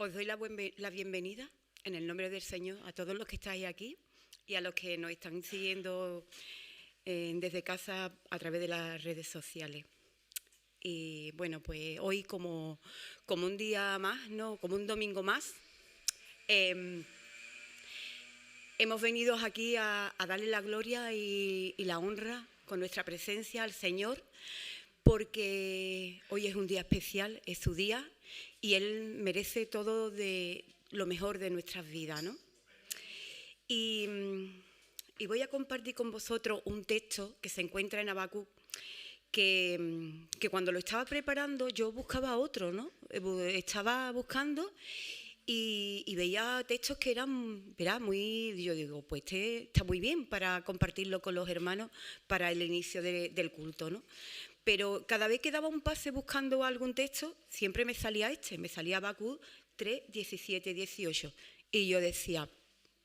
Os doy la bienvenida en el nombre del Señor a todos los que estáis aquí y a los que nos están siguiendo desde casa a través de las redes sociales. Y bueno, pues hoy como un día más, ¿no? Como un domingo más, hemos venido aquí a darle la gloria y la honra con nuestra presencia al Señor, porque hoy es un día especial, es su día, y Él merece todo de lo mejor de nuestras vidas, ¿no? Y voy a compartir con vosotros un texto que se encuentra en Habacuc, que cuando lo estaba preparando yo buscaba otro, ¿no? Estaba buscando y veía textos que eran, verá, muy, yo digo, pues este está muy bien para compartirlo con los hermanos para el inicio del culto, ¿no? Pero cada vez que daba un pase buscando algún texto, siempre me salía Habacuc 3, 17, 18. Y yo decía,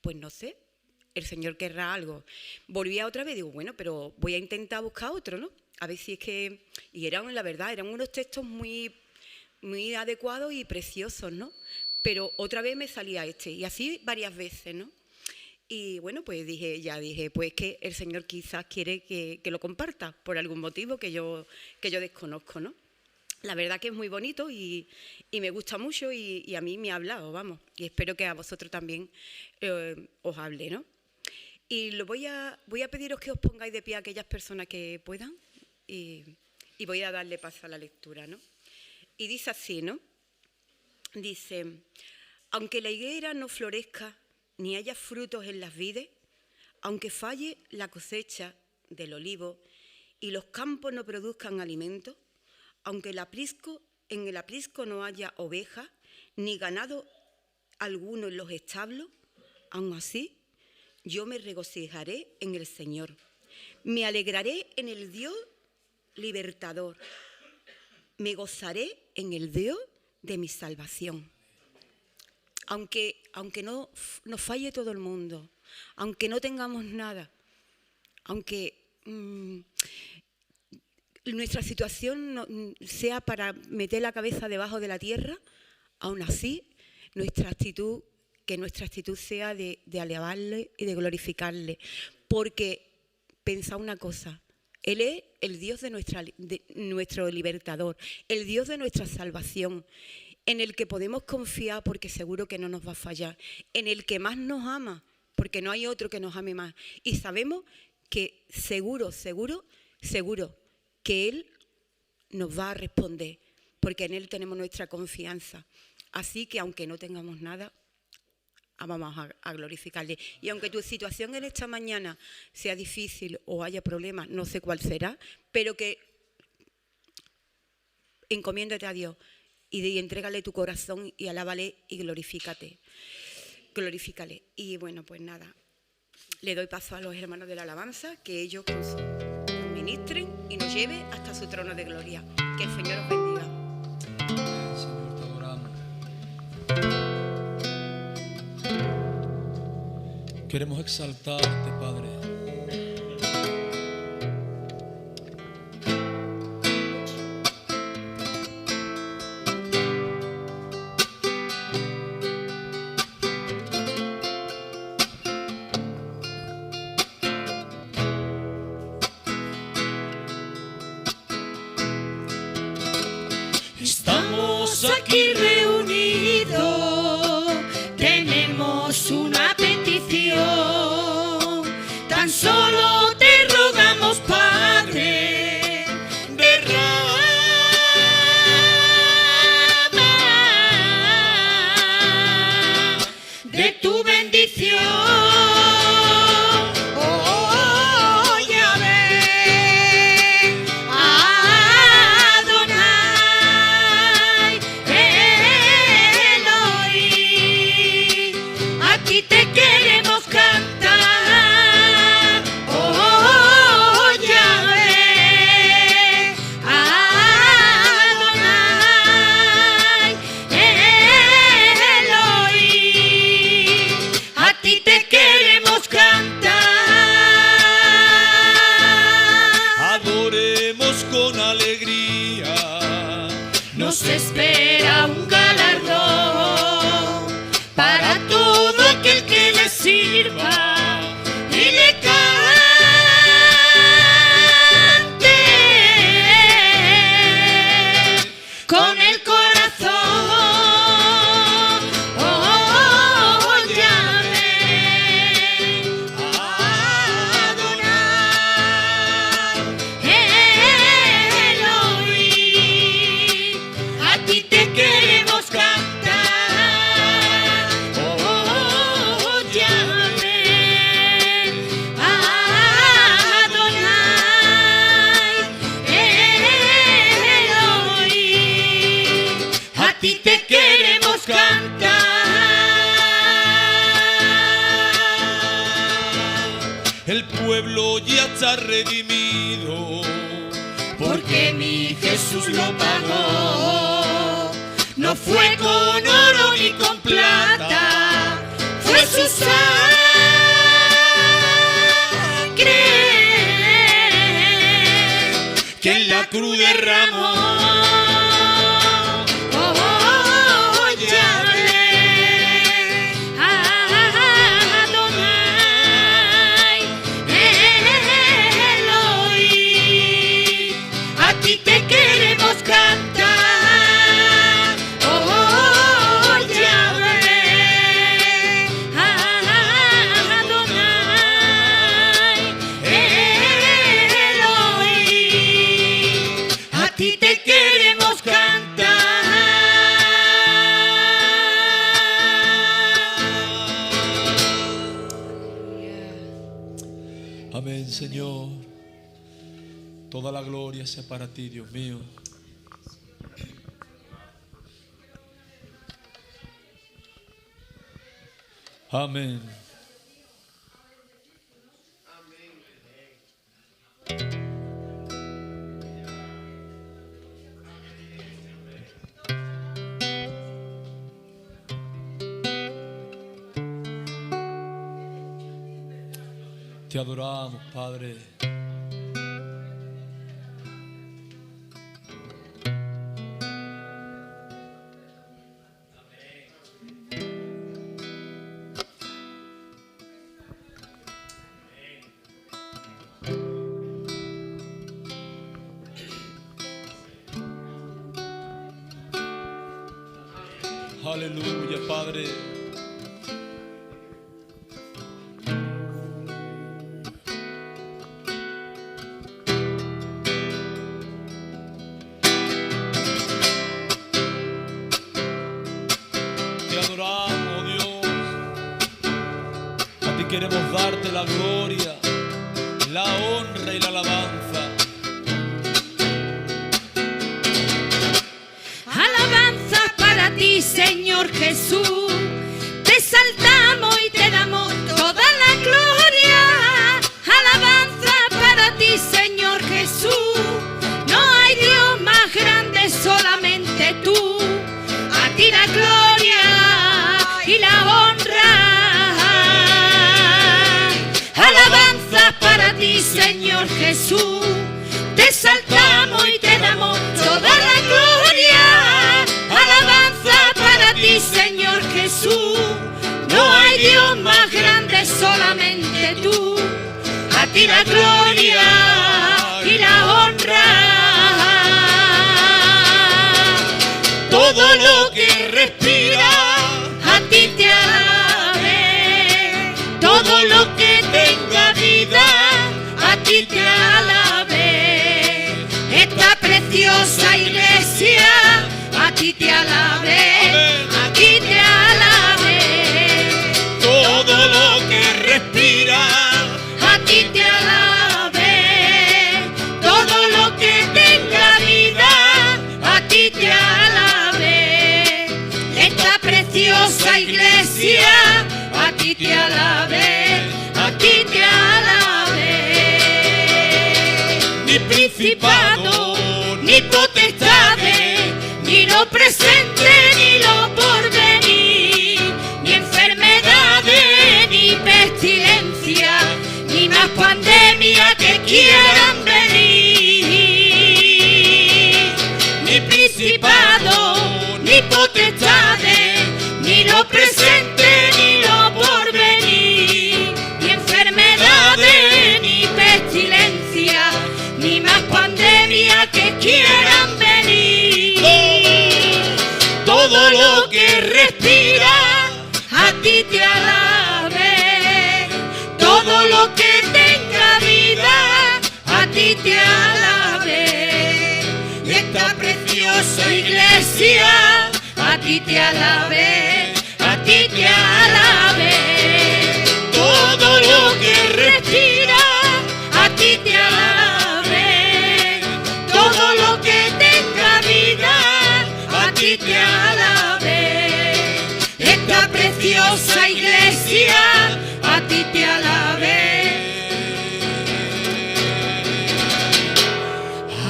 pues no sé, el Señor querrá algo. Volvía otra vez y digo, bueno, pero voy a intentar buscar otro, ¿no? A ver si es que... Y eran, la verdad, eran unos textos muy, muy adecuados y preciosos, ¿no? Pero otra vez me salía este, y así varias veces, ¿no? Y bueno, pues dije, pues que el Señor quizás quiere que lo comparta por algún motivo que yo desconozco, ¿no? La verdad que es muy bonito y me gusta mucho y a mí me ha hablado, vamos, y espero que a vosotros también os hable, ¿no? Y voy a pediros que os pongáis de pie a aquellas personas que puedan y voy a darle paso a la lectura, ¿no? Y dice así, ¿no? Dice, aunque la higuera no florezca ni haya frutos en las vides, aunque falle la cosecha del olivo y los campos no produzcan alimento, aunque en el aprisco no haya ovejas ni ganado alguno en los establos, aun así yo me regocijaré en el Señor. Me alegraré en el Dios libertador. Me gozaré en el Dios de mi salvación. Aunque no nos falle todo el mundo, aunque no tengamos nada, aunque nuestra situación no sea para meter la cabeza debajo de la tierra, aún así que nuestra actitud sea de alabarle y de glorificarle. Porque pensad una cosa, Él es el Dios de nuestro libertador, el Dios de nuestra salvación, en el que podemos confiar porque seguro que no nos va a fallar, en el que más nos ama, porque no hay otro que nos ame más. Y sabemos que seguro que Él nos va a responder, porque en Él tenemos nuestra confianza. Así que aunque no tengamos nada, vamos a glorificarle. Y aunque tu situación en esta mañana sea difícil o haya problemas, no sé cuál será, pero que encomiéndate a Dios y entrégale tu corazón y alábale y glorifícale. Y bueno, pues nada, le doy paso a los hermanos de la alabanza, que ellos nos ministren y nos lleven hasta su trono de gloria. Que el Señor os bendiga. Señor, te adoramos. Queremos exaltarte, Padre. Estamos aquí reunidos, tenemos una petición, tan solo te rogamos, Padre, derrama de tu bendición. Con alegría nos espera un galardón. sirva y le cante con el corazón. Oh, llame a adorar Elohim. A ti te queremos cantar. Oh, llame a Adonai Elohim. A ti te queremos cantar. El pueblo ya está redimido, Porque mi Jesús lo pagó. No fue con oro ni con plata, fue su sangre que en la cruz derramó. Oh, llame a Adonai Elohim. A ti te queremos cantar. Oh, llame a Adonai Elohim. A ti te queremos cantar. amén, Señor. Toda la gloria sea para ti, Dios mío. Amén. Te adoramos, Padre. Aleluya, Padre. Te adoramos, Dios. A ti queremos darte la gloria, la honra y la alabanza. Alabanza para ti, Señor Jesús. Te exaltamos y te damos toda la gloria. Alabanza para ti, Señor Jesús. No hay Dios más grande, solamente tú. A ti la gloria y la honra. Alabanza para ti, Señor Jesús. Te exaltamos y te damos toda la gloria. Alabanza para ti, Señor Jesús. No hay Dios más grande, solamente tú. A ti la gloria y la honra. Todo lo que respira a ti te alabe. Todo lo que tenga vida a ti te alabe. Esta preciosa iglesia a ti te alabe. A ti te alabe. Todo lo que respira, A ti te alabe. Todo lo que tenga vida a ti te alabe. Esta preciosa iglesia a ti te alabe. A ti te alabe. ni principado, Ni potestades, ni lo presente, ni lo porvenir, ni enfermedades, ni pestilencia, ni más pandemia que quieran venir. Ni principado, ni potestades, ni lo presente, ni lo porvenir, todo lo que respira a ti te alabe, todo lo que tenga vida a ti te alabe, y esta preciosa iglesia a ti te alabe, a ti te alabe, todo lo que respira a ti te alabe, todo lo que tenga vida a ti te alabe, esta preciosa iglesia a ti te alabe,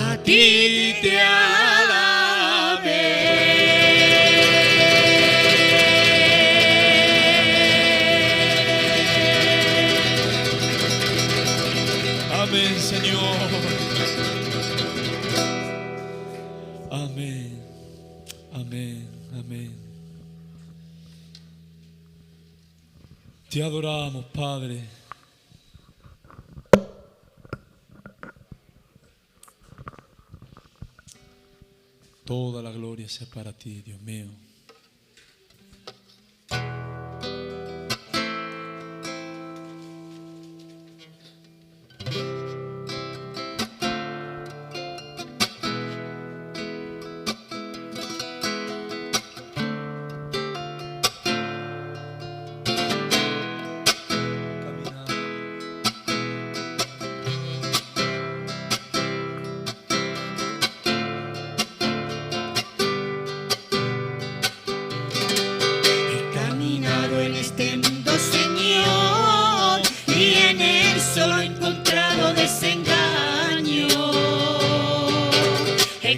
a ti te alabe. Amén, Señor. Amén. Amén. Amén. Te adoramos, Padre. Toda la gloria sea para ti, Dios mío.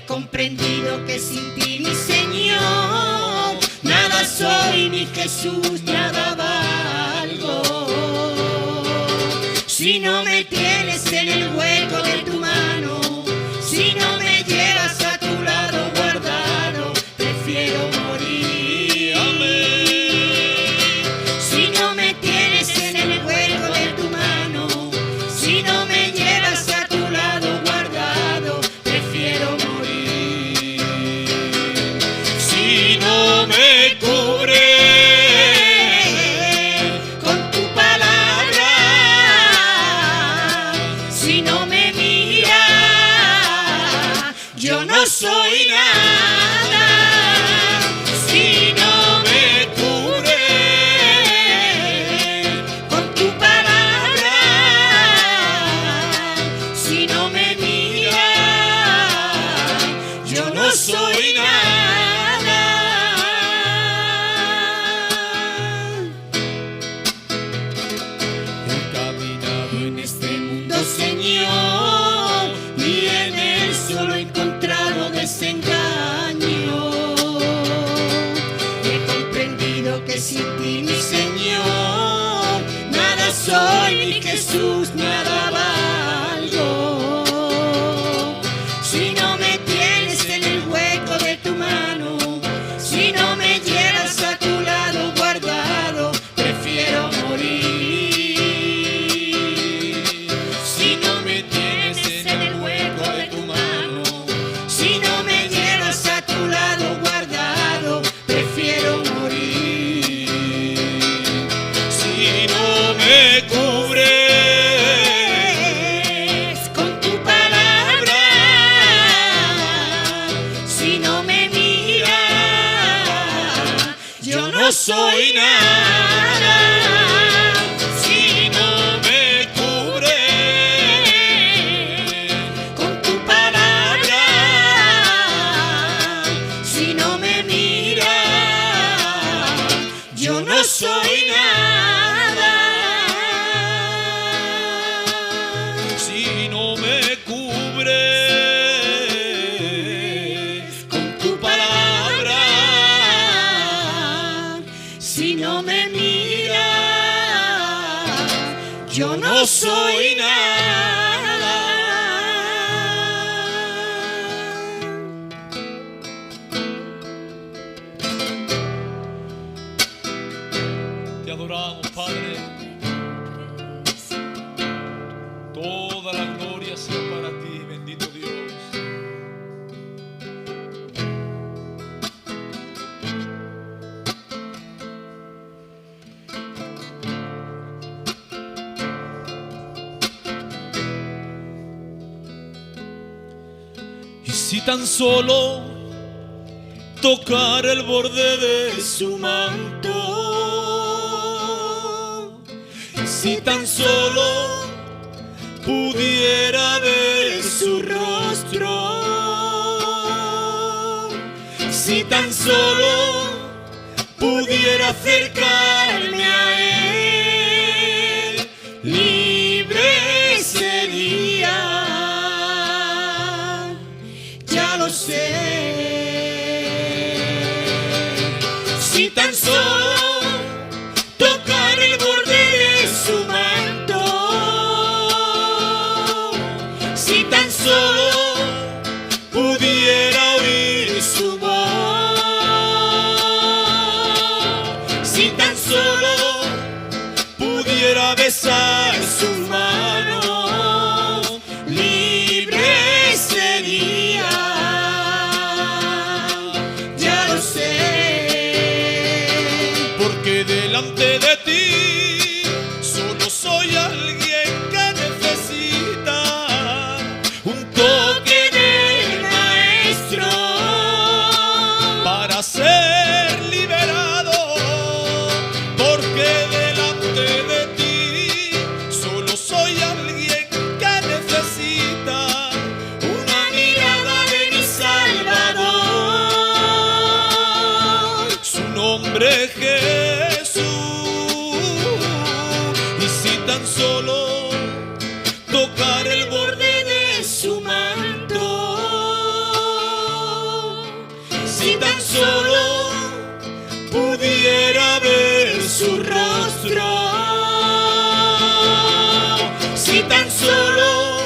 Comprendido que sin ti, mi Señor, nada soy, ni Jesús, nada valgo. Si no me tienes en el hueco de tu mano, si no me llevas a tu lado guardado, prefiero morir. Amén. Si no me tienes en el hueco de tu mano, si no me llevas a tu lado guardado, prefiero morir. Si no me cubres con tu palabra, si no me miras, yo no soy nada. Si no me cubres con tu palabra, si no me miras, yo no soy nada. Señor, y en él solo he encontrado desengaño. He comprendido que sin ti, mi Señor, nada soy, ni Jesús, nada valgo. Si no me tienes en el hueco de tu mano, si no me llevas a tu lado guardado, prefiero morir. No soy nada si no me cubres con tu palabra, si no me miras, yo no soy nada. Si no me cubres con tu palabra, si no me miras, yo no soy nada. Te adoramos, Padre. Toda la gloria sea para ti, bendito Dios. tan solo tocar el borde de su manto, si tan solo pudiera ver su rostro, si tan solo pudiera acercarme a él, libre sería. Ya lo sé. Si tan solo tocar el borde de su manto, si tan solo pudiera oír su voz, si tan solo pudiera besar su mano, libre sería. Ya lo sé. Porque delante de ti solo soy alguien que necesita un toque del Maestro para ser liberado. Porque delante de ti solo soy alguien que necesita una mirada de mi Salvador. Su nombre es Jesús. Y si tan solo tocar el borde de su manto, si tan solo pudiera ver su rostro, si tan solo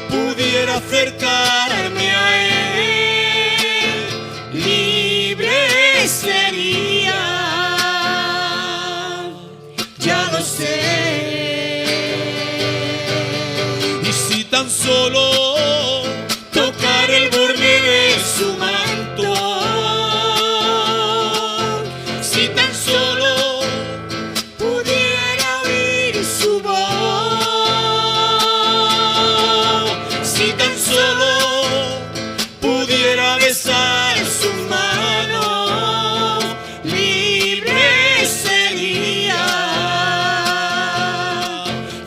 pudiera acercarme a él, libre sería. Ya lo sé. Y si tan solo tocar el borde de su manto, si tan solo pudiera oír su voz, si tan solo pudiera besar su mano, libre sería.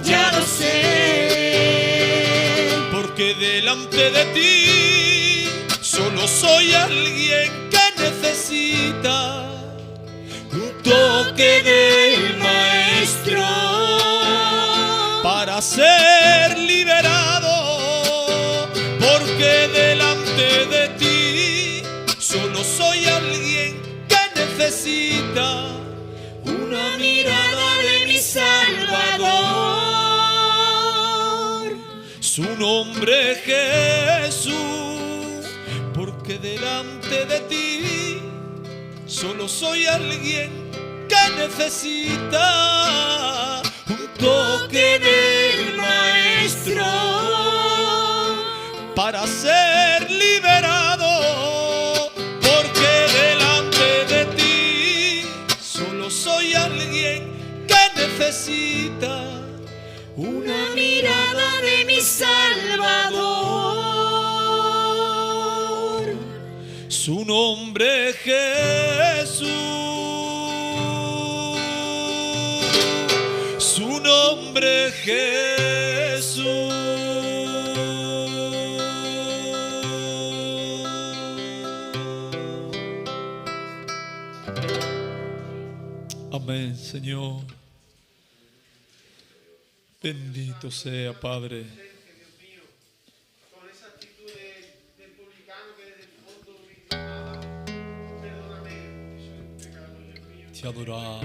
Ya lo sé. Porque delante de ti solo soy alguien que necesita un toque del Maestro para ser liberado. Porque delante de ti solo soy alguien que necesita una mirada de mi Salvador. Su nombre es Jesús. Porque delante de ti solo soy alguien que necesita un toque del Maestro para ser liberado. Porque delante de ti solo soy alguien que necesita una mirada de mi Salvador. Su nombre es Jesús. Su nombre es Jesús. Amén, Señor. Bendito sea, Padre. Te adoramos.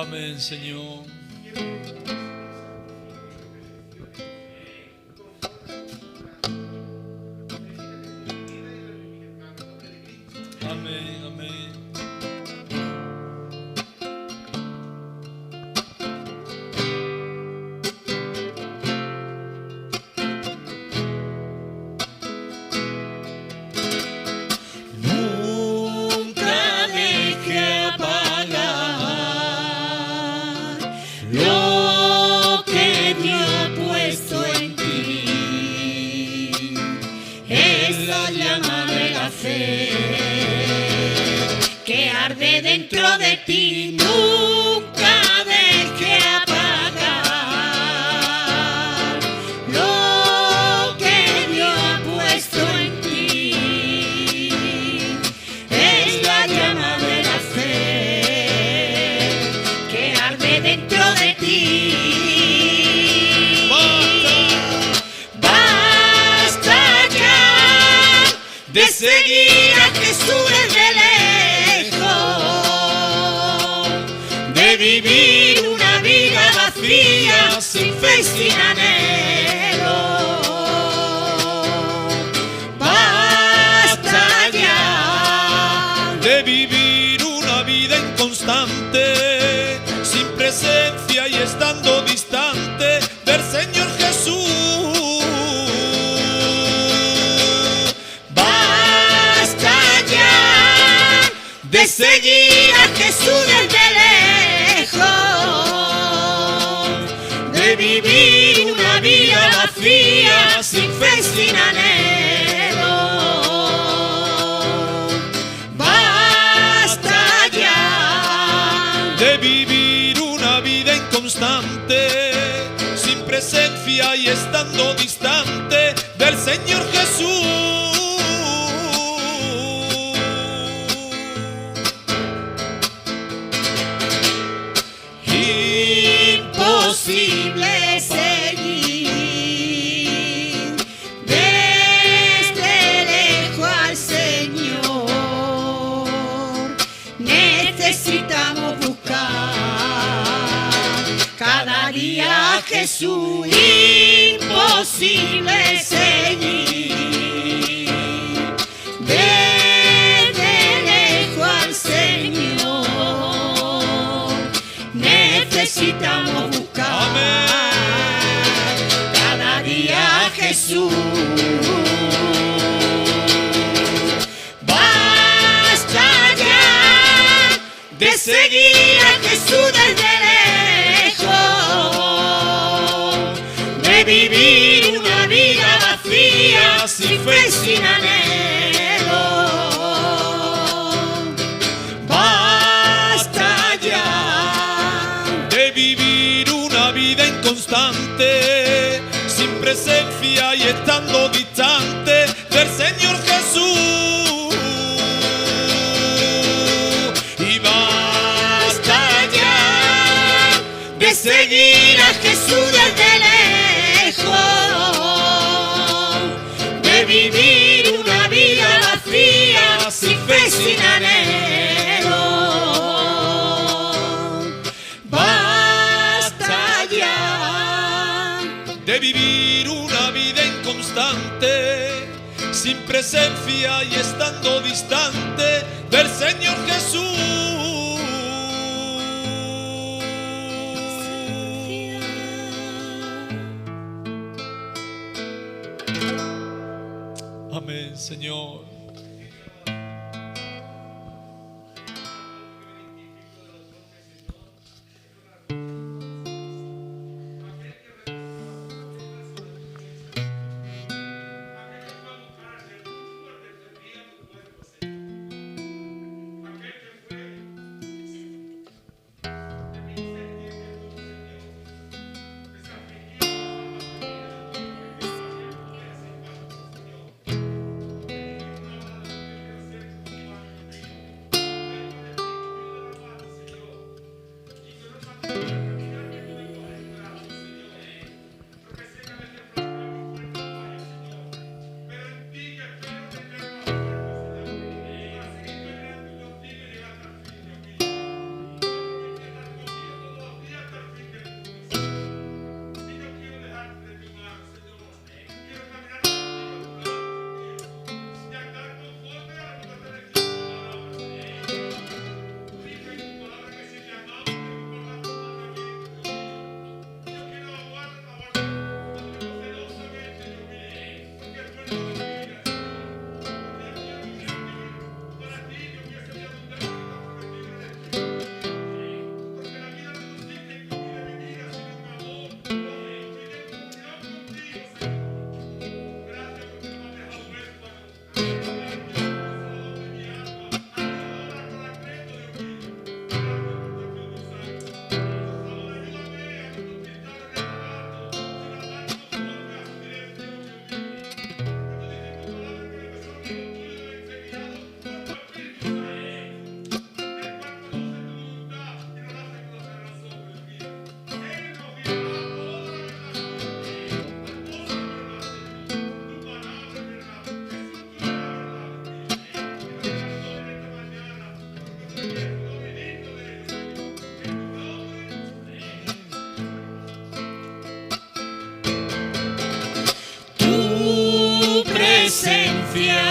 Amén, Señor. Amén, amén. Nunca deje apagar lo que Dios ha puesto en ti. Es la llama de la fe que arde dentro de ti. Nunca deje apagar lo que Dios ha puesto en ti. Es la llama de la fe que arde dentro de ti. Basta ya de seguir a Jesús desde lejos, de vivir una vida vacía, sin fe y sin anhelo. Basta ya De vivir una vida inconstante, sin presencia y estando distante del Señor Jesús. Basta ya de seguir a Jesús desde lejos, de vivir una vida vacía, sin fe y sin anhelo. Basta ya De vivir una vida inconstante, sin presencia y estando distante del Señor Jesús. imposible seguir desde lejos al Señor. Necesitamos buscar cada día a Jesús. Imposible seguir desde lejos al Señor. Necesitamos buscar cada día a Jesús. Basta ya de seguir a Jesús desde lejos, de vivir una vida vacía, sin fe y sin anhelo. Basta ya De vivir una vida inconstante, sin presencia y estando distante del Señor Jesús. Y basta ya de seguir a Jesús desde lejos, de vivir una vida vacía, sin fe y sin anhelo. Basta ya de vivir una vida inconstante, sin presencia y estando distante del Señor Jesús. Amén, Señor.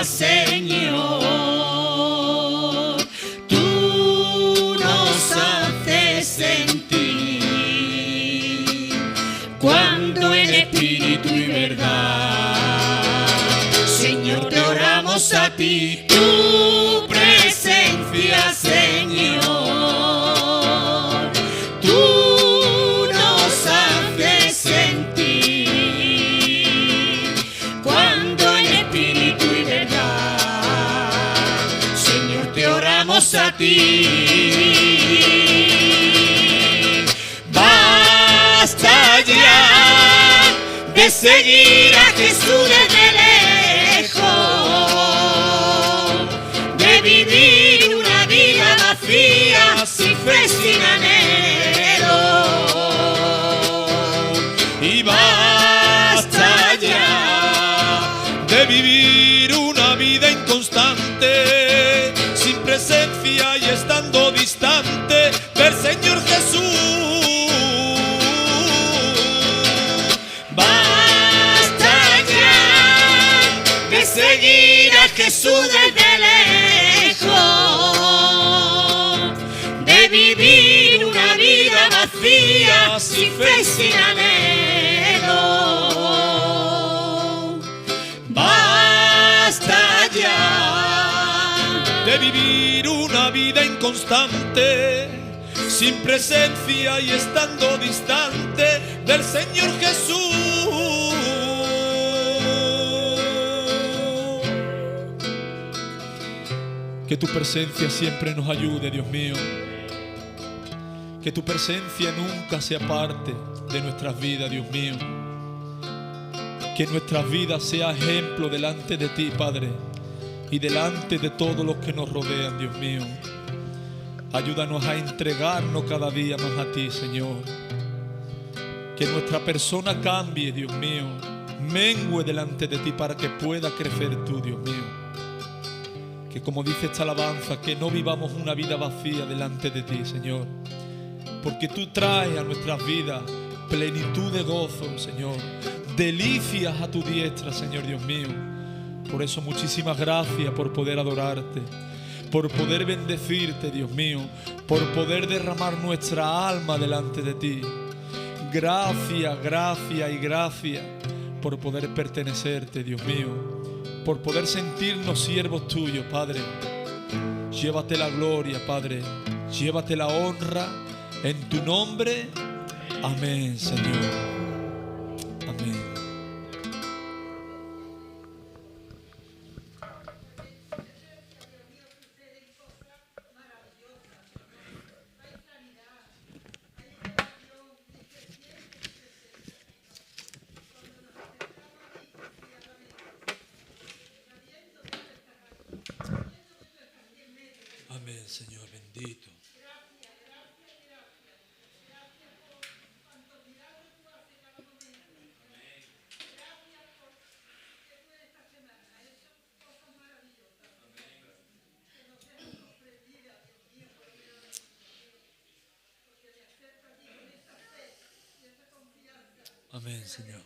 Señor. Tú nos haces sentir cuando en espíritu y verdad, Señor, te oramos a ti, tu presencia, Señor. Tú nos haces sentir cuando en espíritu y verdad, Señor, te oramos a ti. Basta ya de seguir a Jesús desde lejos, de vivir una vida vacía, sin fe, sin anhelo. Y basta ya de vivir una vida inconstante, sin presencia y estando distante del Señor Jesús. Basta ya de seguir a Jesús desde lejos, de vivir una vida vacía, sin fe y sin anhelo. Basta ya De vivir una vida inconstante, sin presencia y estando distante del Señor Jesús. Que tu presencia siempre nos ayude, Dios mío. Que tu presencia nunca se aparte de nuestras vidas, Dios mío. Que nuestras vidas sea ejemplo delante de ti, Padre, y delante de todos los que nos rodean, Dios mío. Ayúdanos a entregarnos cada día más a ti, Señor. Que nuestra persona cambie, Dios mío. Mengue delante de ti para que pueda crecer tú, Dios mío. Que como dice esta alabanza, que no vivamos una vida vacía delante de ti, Señor. Porque tú traes a nuestras vidas plenitud de gozo, Señor. Delicias a tu diestra, Señor Dios mío. Por eso muchísimas gracias por poder adorarte, por poder bendecirte, Dios mío, por poder derramar nuestra alma delante de ti. Gracias, gracias y gracias por poder pertenecerte, Dios mío, por poder sentirnos siervos tuyos, Padre. Llévate la gloria, Padre, llévate la honra en tu nombre. Amén, Señor. Amén. Amén, Señor, bendito. Amén, Señor.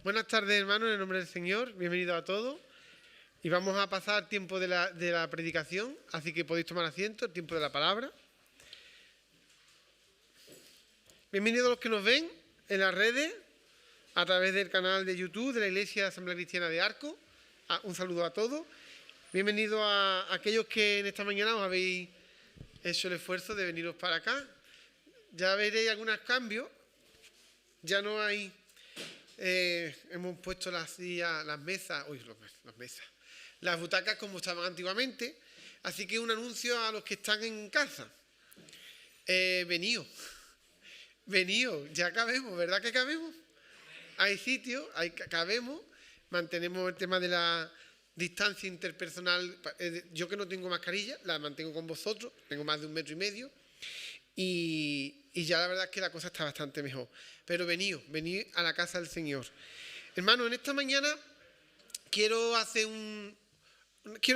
Buenas tardes, hermanos, en el nombre del Señor. Bienvenidos a todos. Y vamos a pasar al tiempo de la predicación, así que podéis tomar asiento, el tiempo de la palabra. Bienvenidos a los que nos ven en las redes, a través del canal de YouTube de la Iglesia Asamblea Cristiana de Arco. Un saludo a todos. Bienvenidos a aquellos que en esta mañana os habéis hecho el esfuerzo de veniros para acá. Ya veréis algunos cambios. Ya no hay... hemos puesto las sillas, las mesas, las butacas como estaban antiguamente. Así que un anuncio a los que están en casa. Veníos, ya cabemos, ¿verdad que cabemos? Hay sitios, cabemos, mantenemos el tema de la distancia interpersonal. Yo que no tengo mascarilla, la mantengo con vosotros, tengo más de 1,5 metros. Y ya la verdad es que la cosa está bastante mejor. Pero venid a la casa del Señor. Hermanos, en esta mañana quiero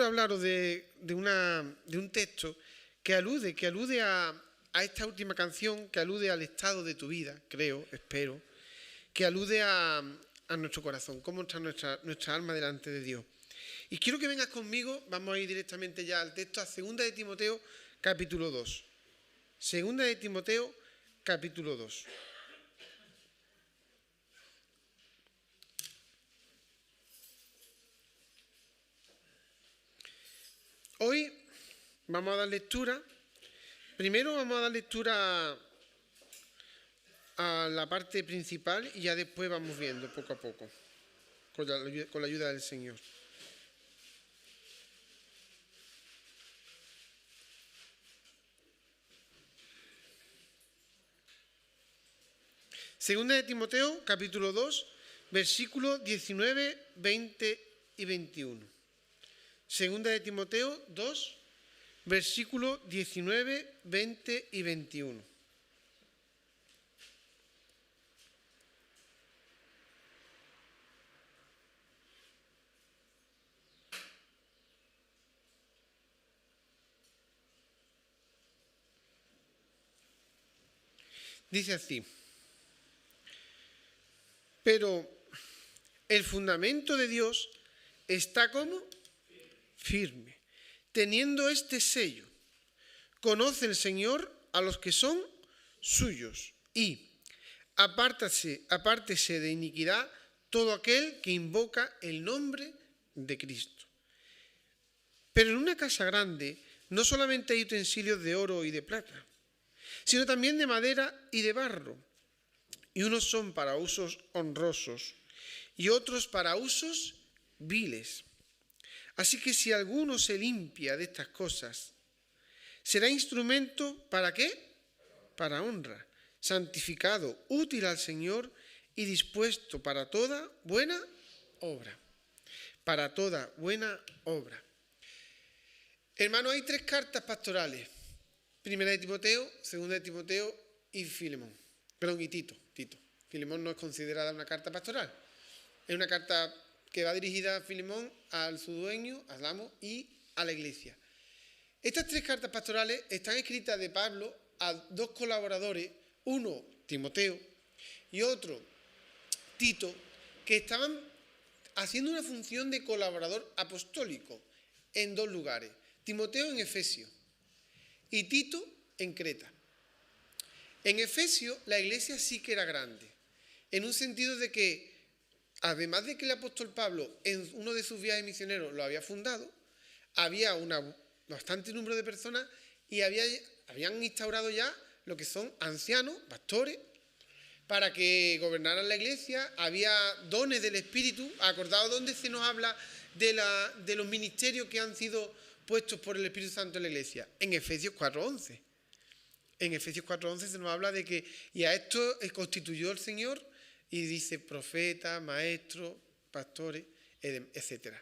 hablaros de un texto que alude a esta última canción, que alude al estado de tu vida, creo, espero, que alude a nuestro corazón, cómo está nuestra alma delante de Dios. Y quiero que vengas conmigo, vamos a ir directamente ya al texto, a 2 de Timoteo, capítulo 2. 2 de Timoteo, capítulo 2. Hoy vamos a dar lectura. Primero vamos a dar lectura a la parte principal y ya después vamos viendo poco a poco, con la ayuda del Señor. Segunda de Timoteo, capítulo 2, versículos 19, 20 y 21. Segunda de Timoteo 2, versículos 19, 20 y 21. Dice así: pero el fundamento de Dios está como firme, teniendo este sello: conoce el Señor a los que son suyos, y apártese de iniquidad todo aquel que invoca el nombre de Cristo. Pero en una casa grande no solamente hay utensilios de oro y de plata, sino también de madera y de barro, y unos son para usos honrosos y otros para usos viles. Así que si alguno se limpia de estas cosas, será instrumento ¿para qué? Para honra, santificado, útil al Señor y dispuesto para toda buena obra. Para toda buena obra. Hermano, hay 3 cartas pastorales: 1 de Timoteo, 2 de Timoteo y Filemón. Perdón, y Tito. Filemón no es considerada una carta pastoral. Es una carta que va dirigida a Filemón, al su dueño, al amo y a la iglesia. Estas 3 cartas pastorales están escritas de Pablo a 2 colaboradores, uno Timoteo y otro Tito, que estaban haciendo una función de colaborador apostólico en 2 lugares. Timoteo en Efesio y Tito en Creta. En Efesio la iglesia sí que era grande, en un sentido de que, además de que el apóstol Pablo en uno de sus viajes misioneros lo había fundado, había un bastante número de personas y habían instaurado ya lo que son ancianos, pastores, para que gobernaran la iglesia. Había dones del Espíritu. Acordaos donde se nos habla de los ministerios que han sido puestos por el Espíritu Santo en la iglesia. En Efesios 4:11. En Efesios 4:11 se nos habla de que y a esto constituyó el Señor, y dice profetas, maestros, pastores, etc.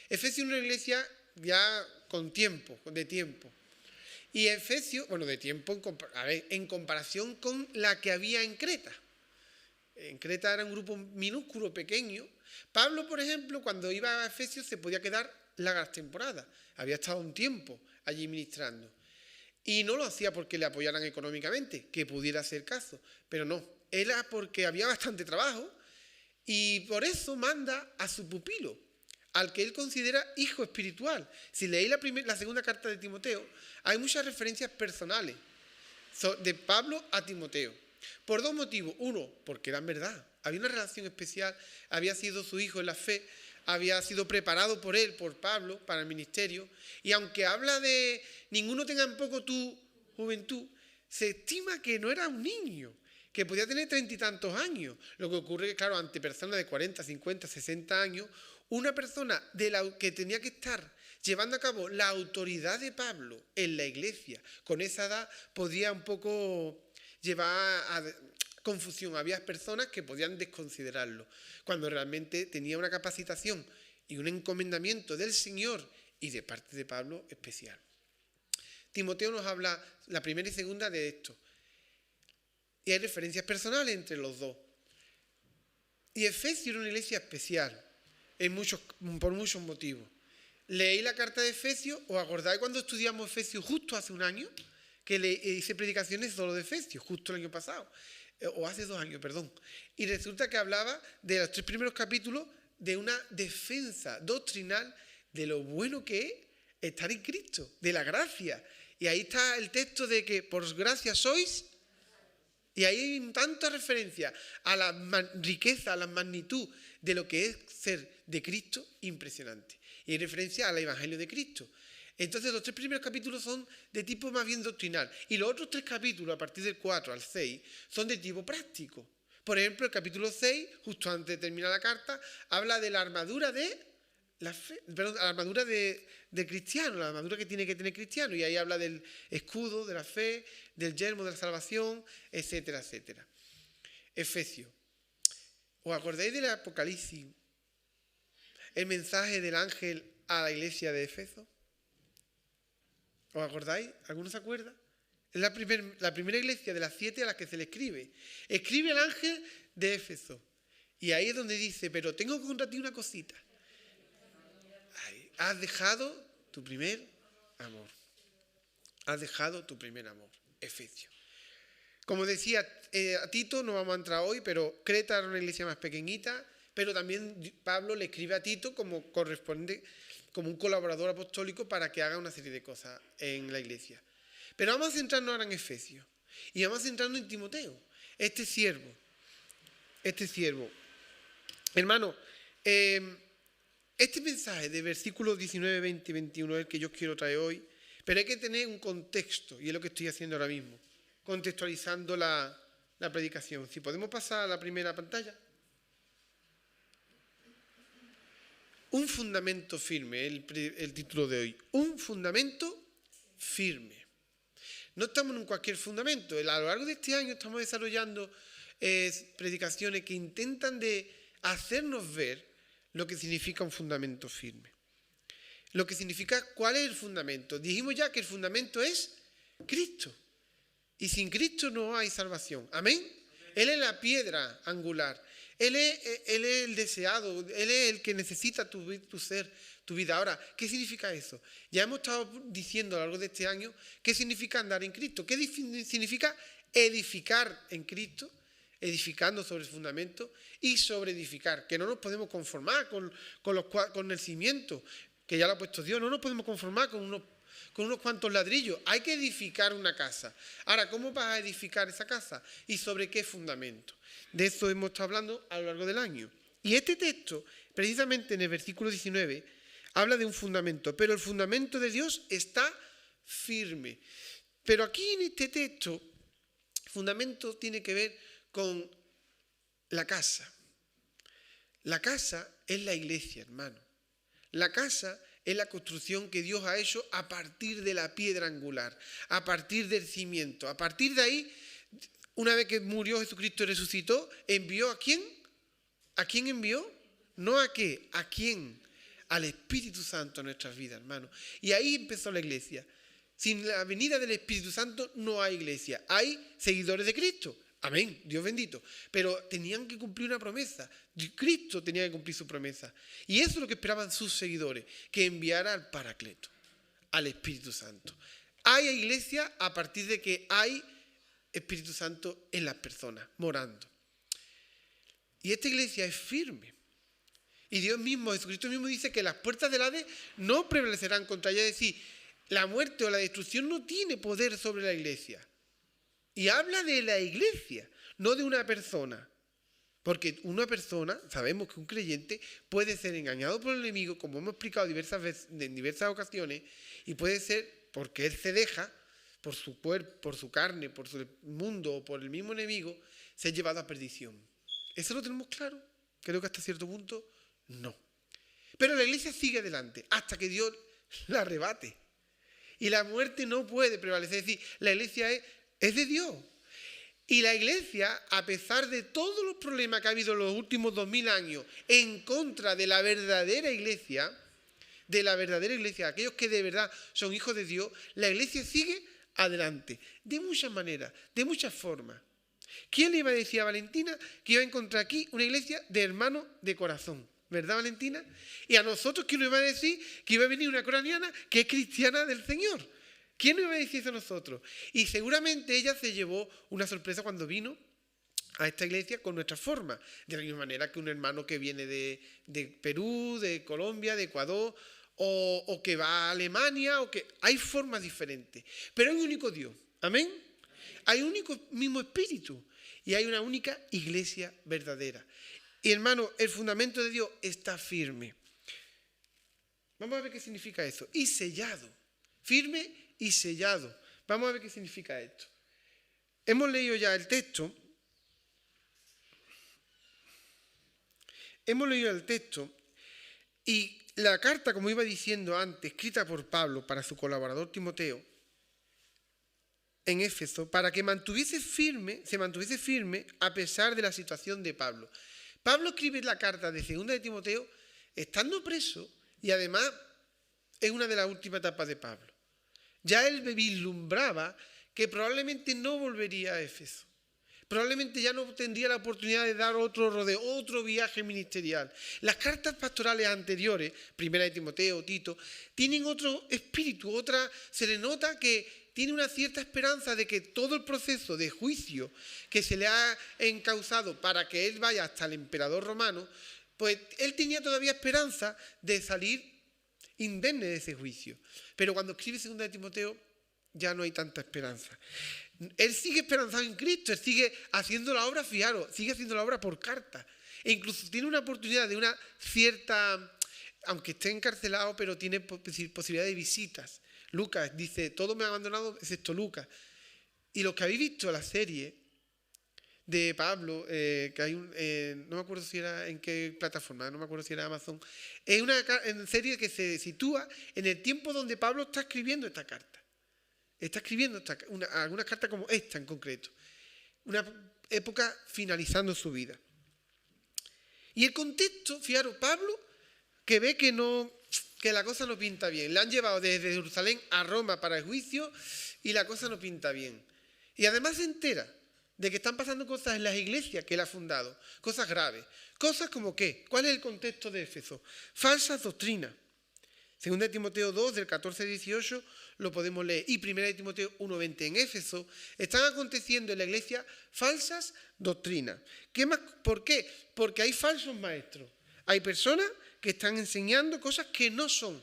Efesios es una iglesia ya con tiempo, de tiempo. Y Efesios, de tiempo en comparación con la que había en Creta. En Creta era un grupo minúsculo, pequeño. Pablo, por ejemplo, cuando iba a Efesios se podía quedar largas temporadas. Había estado un tiempo allí ministrando. Y no lo hacía porque le apoyaran económicamente, que pudiera hacer caso. Pero no, era porque había bastante trabajo y por eso manda a su pupilo, al que él considera hijo espiritual. Si leéis la segunda carta de Timoteo, hay muchas referencias personales de Pablo a Timoteo. Por 2 motivos. Uno, porque eran verdad. Había una relación especial, había sido su hijo en la fe, había sido preparado por él, por Pablo, para el ministerio. Y aunque habla de ninguno tenga en poco tu juventud, se estima que no era un niño, que podía tener 30 y tantos años. Lo que ocurre es que, claro, ante personas de 40, 50, 60 años, una persona que tenía que estar llevando a cabo la autoridad de Pablo en la iglesia, con esa edad podía un poco llevar a confusión. Había personas que podían desconsiderarlo, cuando realmente tenía una capacitación y un encomendamiento del Señor y de parte de Pablo especial. Timoteo nos habla, la primera y segunda, de esto. Y hay referencias personales entre los dos. Y Efesios era una iglesia especial por muchos motivos. Leí la carta de Efesios, ¿os acordáis cuando estudiamos Efesios justo hace un año? Que hice predicaciones solo de Efesios, justo el año pasado, o hace 2 años, perdón. Y resulta que hablaba de los 3 primeros capítulos de una defensa doctrinal de lo bueno que es estar en Cristo, de la gracia. Y ahí está el texto de que por gracia sois. Y ahí hay tanta referencia a la riqueza, a la magnitud de lo que es ser de Cristo, impresionante. Y hay referencia al Evangelio de Cristo. Entonces los 3 primeros capítulos son de tipo más bien doctrinal. Y los otros 3 capítulos, a partir del 4 al 6, son de tipo práctico. Por ejemplo, el capítulo 6, justo antes de terminar la carta, habla de la armadura de la fe, perdón, la armadura de cristiano, la armadura que tiene que tener cristiano. Y ahí habla del escudo, de la fe, del yelmo de la salvación, etcétera, etcétera. Efesios. ¿Os acordáis del Apocalipsis? El mensaje del ángel a la iglesia de Éfeso. ¿Os acordáis? ¿Alguno se acuerda? Es la primera iglesia de las 7 a las que se le escribe. Escribe el ángel de Éfeso. Y ahí es donde dice, pero tengo contra ti una cosita. Has dejado tu primer amor. Has dejado tu primer amor. Efesios. Como decía a Tito, no vamos a entrar hoy, pero Creta era una iglesia más pequeñita, pero también Pablo le escribe a Tito como corresponde, como un colaborador apostólico para que haga una serie de cosas en la iglesia. Pero vamos a centrarnos ahora en Efesios. Y vamos a centrarnos en Timoteo, este siervo. Hermano, este mensaje de versículos 19, 20 y 21 es el que yo quiero traer hoy, pero hay que tener un contexto, y es lo que estoy haciendo ahora mismo, contextualizando la predicación. Si podemos pasar a la primera pantalla. Un fundamento firme, el título de hoy. Un fundamento firme. No estamos en cualquier fundamento. A lo largo de este año estamos desarrollando predicaciones que intentan de hacernos ver lo que significa un fundamento firme. Lo que significa cuál es el fundamento. Dijimos ya que el fundamento es Cristo. Y sin Cristo no hay salvación. ¿Amén? Él es la piedra angular. Él es el deseado. Él es el que necesita tu ser, tu vida. Ahora, ¿qué significa eso? Ya hemos estado diciendo a lo largo de este año qué significa andar en Cristo. ¿Qué significa edificar en Cristo? Edificando sobre el fundamento y sobre edificar. Que no nos podemos conformar con el cimiento, que ya lo ha puesto Dios. No nos podemos conformar con unos cuantos ladrillos. Hay que edificar una casa. Ahora, ¿cómo vas a edificar esa casa? ¿Y sobre qué fundamento? De eso hemos estado hablando a lo largo del año. Y este texto, precisamente en el versículo 19, habla de un fundamento. Pero el fundamento de Dios está firme. Pero aquí en este texto, fundamento tiene que ver con la casa. La casa es la iglesia, hermano. La casa es la construcción que Dios ha hecho a partir de la piedra angular, a partir del cimiento. A partir de ahí, una vez que murió Jesucristo y resucitó, ¿envió a quién? ¿A quién envió? ¿No a qué? ¿A quién? Al Espíritu Santo a nuestras vidas, hermano. Y ahí empezó la iglesia. Sin la venida del Espíritu Santo no hay iglesia. Hay seguidores de Cristo. Amén, Dios bendito. Pero tenían que cumplir una promesa. Cristo tenía que cumplir su promesa. Y eso es lo que esperaban sus seguidores, que enviara al Paracleto, al Espíritu Santo. Hay iglesia a partir de que hay Espíritu Santo en las personas, morando. Y esta iglesia es firme. Y Dios mismo, Jesucristo mismo dice que las puertas del Hades no prevalecerán contra ella. Es decir, la muerte o la destrucción no tiene poder sobre la iglesia. Y habla de la iglesia, no de una persona. Porque una persona, sabemos que un creyente puede ser engañado por el enemigo, como hemos explicado en diversas ocasiones, y puede ser porque él se deja, por su cuerpo, por su carne, por su mundo o por el mismo enemigo, ser llevado a perdición. ¿Eso lo tenemos claro? Creo que hasta cierto punto no. Pero la iglesia sigue adelante hasta que Dios la arrebate. Y la muerte no puede prevalecer. Es decir, la iglesia es de Dios. Y la iglesia, a pesar de todos los problemas que ha habido en los últimos 2000 años en contra de la verdadera iglesia, aquellos que de verdad son hijos de Dios, la iglesia sigue adelante, de muchas maneras, de muchas formas. ¿Quién le iba a decir a Valentina que iba a encontrar aquí una iglesia de hermanos de corazón? ¿Verdad, Valentina? Y a nosotros, ¿quién nos iba a decir que iba a venir una coraniana que es cristiana del Señor? ¿Quién nos iba a decir eso a nosotros? Y seguramente ella se llevó una sorpresa cuando vino a esta iglesia con nuestra forma, de la misma manera que un hermano que viene de Perú, de Colombia, de Ecuador, o que va a Alemania, o que hay formas diferentes. Pero hay un único Dios, ¿amén? Hay un único mismo espíritu y hay una única iglesia verdadera. Y hermano, el fundamento de Dios está firme. Vamos a ver qué significa eso. Y sellado, firme y sellado. Vamos a ver qué significa esto. Hemos leído ya el texto. Y la carta, como iba diciendo antes, escrita por Pablo para su colaborador Timoteo en Éfeso, para que se mantuviese firme a pesar de la situación de Pablo. Pablo escribe la carta de 2 de Timoteo estando preso y además es una de las últimas etapas de Pablo. Ya él vislumbraba que probablemente no volvería a Éfeso. Probablemente ya no tendría la oportunidad de dar otro rodeo, otro viaje ministerial. Las cartas pastorales anteriores, 1 de Timoteo, Tito, tienen otro espíritu, se le nota que tiene una cierta esperanza de que todo el proceso de juicio que se le ha encausado para que él vaya hasta el emperador romano, pues él tenía todavía esperanza de salir indemne de ese juicio. Pero cuando escribe 2 de Timoteo ya no hay tanta esperanza. Él sigue esperanzado en Cristo, él sigue haciendo la obra, fijaros, sigue haciendo la obra por carta. E incluso tiene una oportunidad de una cierta, aunque esté encarcelado, pero tiene posibilidad de visitas. Lucas dice, todos me han abandonado excepto Lucas. Y los que habéis visto la serie de Pablo, que hay no me acuerdo si era en qué plataforma, no me acuerdo si era Amazon, es una serie que se sitúa en el tiempo donde Pablo está escribiendo esta carta. Está escribiendo algunas cartas como esta en concreto. Una época finalizando su vida. Y el contexto, fijaros, Pablo, que ve que la cosa no pinta bien. Le han llevado desde Jerusalén a Roma para el juicio y la cosa no pinta bien. Y además se entera de que están pasando cosas en las iglesias que él ha fundado. Cosas graves. Cosas como ¿qué? ¿Cuál es el contexto de Éfeso? Falsas doctrinas. 2 de Timoteo 2, del 14 al 18, lo podemos leer. Y 1 de Timoteo 1:20 en Éfeso. Están aconteciendo en la iglesia falsas doctrinas. ¿Por qué? Porque hay falsos maestros. Hay personas que están enseñando cosas que no son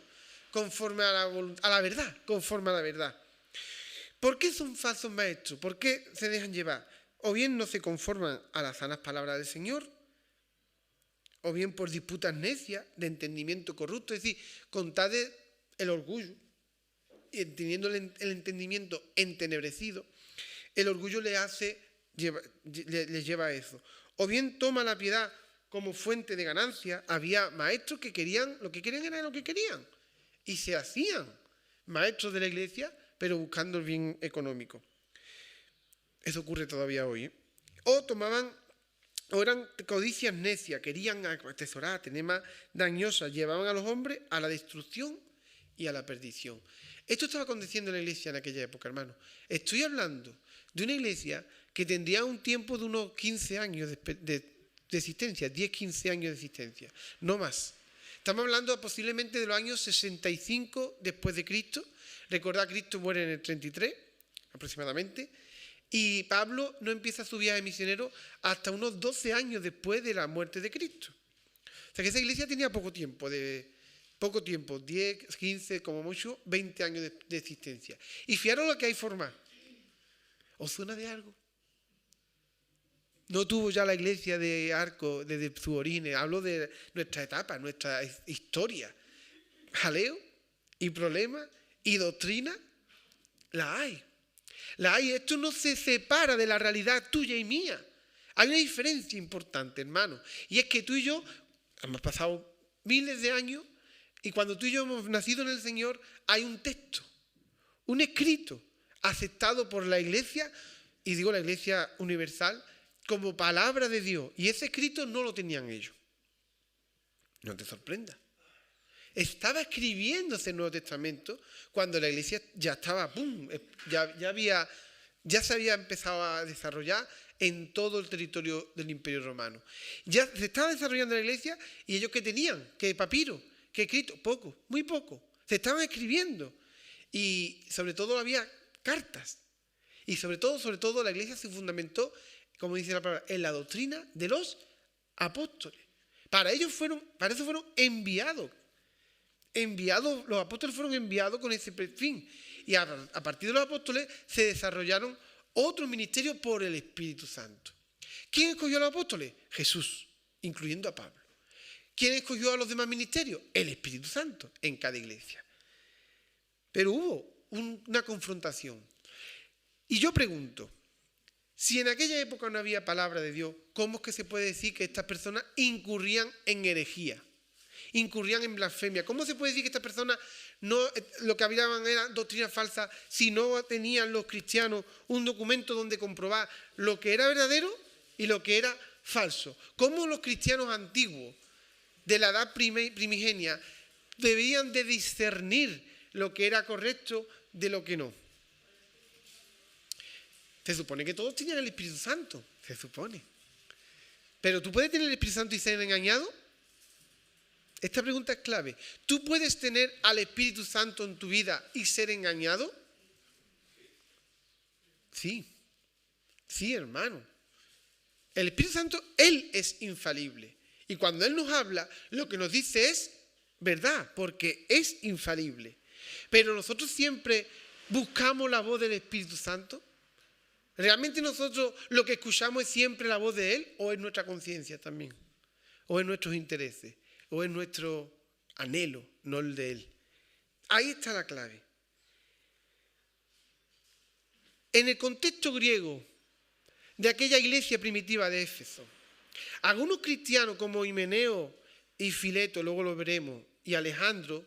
conforme a la verdad, conforme a la verdad. ¿Por qué son falsos maestros? ¿Por qué se dejan llevar? O bien no se conforman a las sanas palabras del Señor, o bien por disputas necias de entendimiento corrupto, es decir, contad el orgullo, teniendo el entendimiento entenebrecido, el orgullo les lleva a eso. O bien toma la piedad como fuente de ganancia. Había maestros que lo que querían era lo que querían, y se hacían maestros de la iglesia, pero buscando el bien económico. Eso ocurre todavía hoy, ¿eh? O eran codicias necias, querían atesorar, tener más dañosas, llevaban a los hombres a la destrucción y a la perdición. Esto estaba aconteciendo en la iglesia en aquella época, hermano. Estoy hablando de una iglesia que tendría un tiempo de unos 15 años de existencia, 10-15 años de existencia, no más. Estamos hablando posiblemente de los años 65 después de Cristo. Recordad, Cristo muere en el 33 aproximadamente. Y Pablo no empieza su viaje misionero hasta unos 12 años después de la muerte de Cristo. O sea que esa iglesia tenía poco tiempo, 10, 15, como mucho, 20 años de existencia. Y fijaros lo que hay formado. ¿Os suena de algo? No tuvo ya la iglesia de Arco desde su origen. Hablo de nuestra etapa, nuestra historia. Jaleo y problemas y doctrina, la hay. Esto no se separa de la realidad tuya y mía. Hay una diferencia importante, hermano. Y es que tú y yo hemos pasado miles de años y cuando tú y yo hemos nacido en el Señor hay un texto, un escrito aceptado por la iglesia, y digo la iglesia universal, como palabra de Dios. Y ese escrito no lo tenían ellos. No te sorprenda. Estaba escribiéndose el Nuevo Testamento cuando la iglesia ya estaba, ya había ya se había empezado a desarrollar en todo el territorio del Imperio Romano. Ya se estaba desarrollando la iglesia y ellos ¿qué tenían? ¿Qué papiro? ¿Qué escrito? Poco, muy poco. Se estaban escribiendo y sobre todo había cartas. Y sobre todo la iglesia se fundamentó, como dice la palabra, en la doctrina de los apóstoles. Para eso fueron enviados. Los apóstoles fueron enviados con ese fin. Y a partir de los apóstoles se desarrollaron otros ministerios por el Espíritu Santo. ¿Quién escogió a los apóstoles? Jesús, incluyendo a Pablo. ¿Quién escogió a los demás ministerios? El Espíritu Santo en cada iglesia. Pero hubo una confrontación. Y yo pregunto, si en aquella época no había palabra de Dios, ¿cómo es que se puede decir que estas personas incurrían en herejía? Incurrían en blasfemia. ¿Cómo se puede decir que estas personas lo que hablaban era doctrina falsa si no tenían los cristianos un documento donde comprobar lo que era verdadero y lo que era falso? ¿Cómo los cristianos antiguos de la edad primigenia debían de discernir lo que era correcto de lo que no? Se supone que todos tenían el Espíritu Santo, se supone. Pero ¿tú puedes tener el Espíritu Santo y ser engañado? Esta pregunta es clave. ¿Tú puedes tener al Espíritu Santo en tu vida y ser engañado? Sí, hermano. El Espíritu Santo, Él es infalible. Y cuando Él nos habla, lo que nos dice es verdad, porque es infalible. Pero nosotros siempre buscamos la voz del Espíritu Santo. ¿Realmente nosotros lo que escuchamos es siempre la voz de Él o es nuestra conciencia también? ¿O es nuestros intereses? ¿O es nuestro anhelo, no el de Él? Ahí está la clave. En el contexto griego de aquella iglesia primitiva de Éfeso, algunos cristianos como Himeneo y Fileto, luego lo veremos, y Alejandro,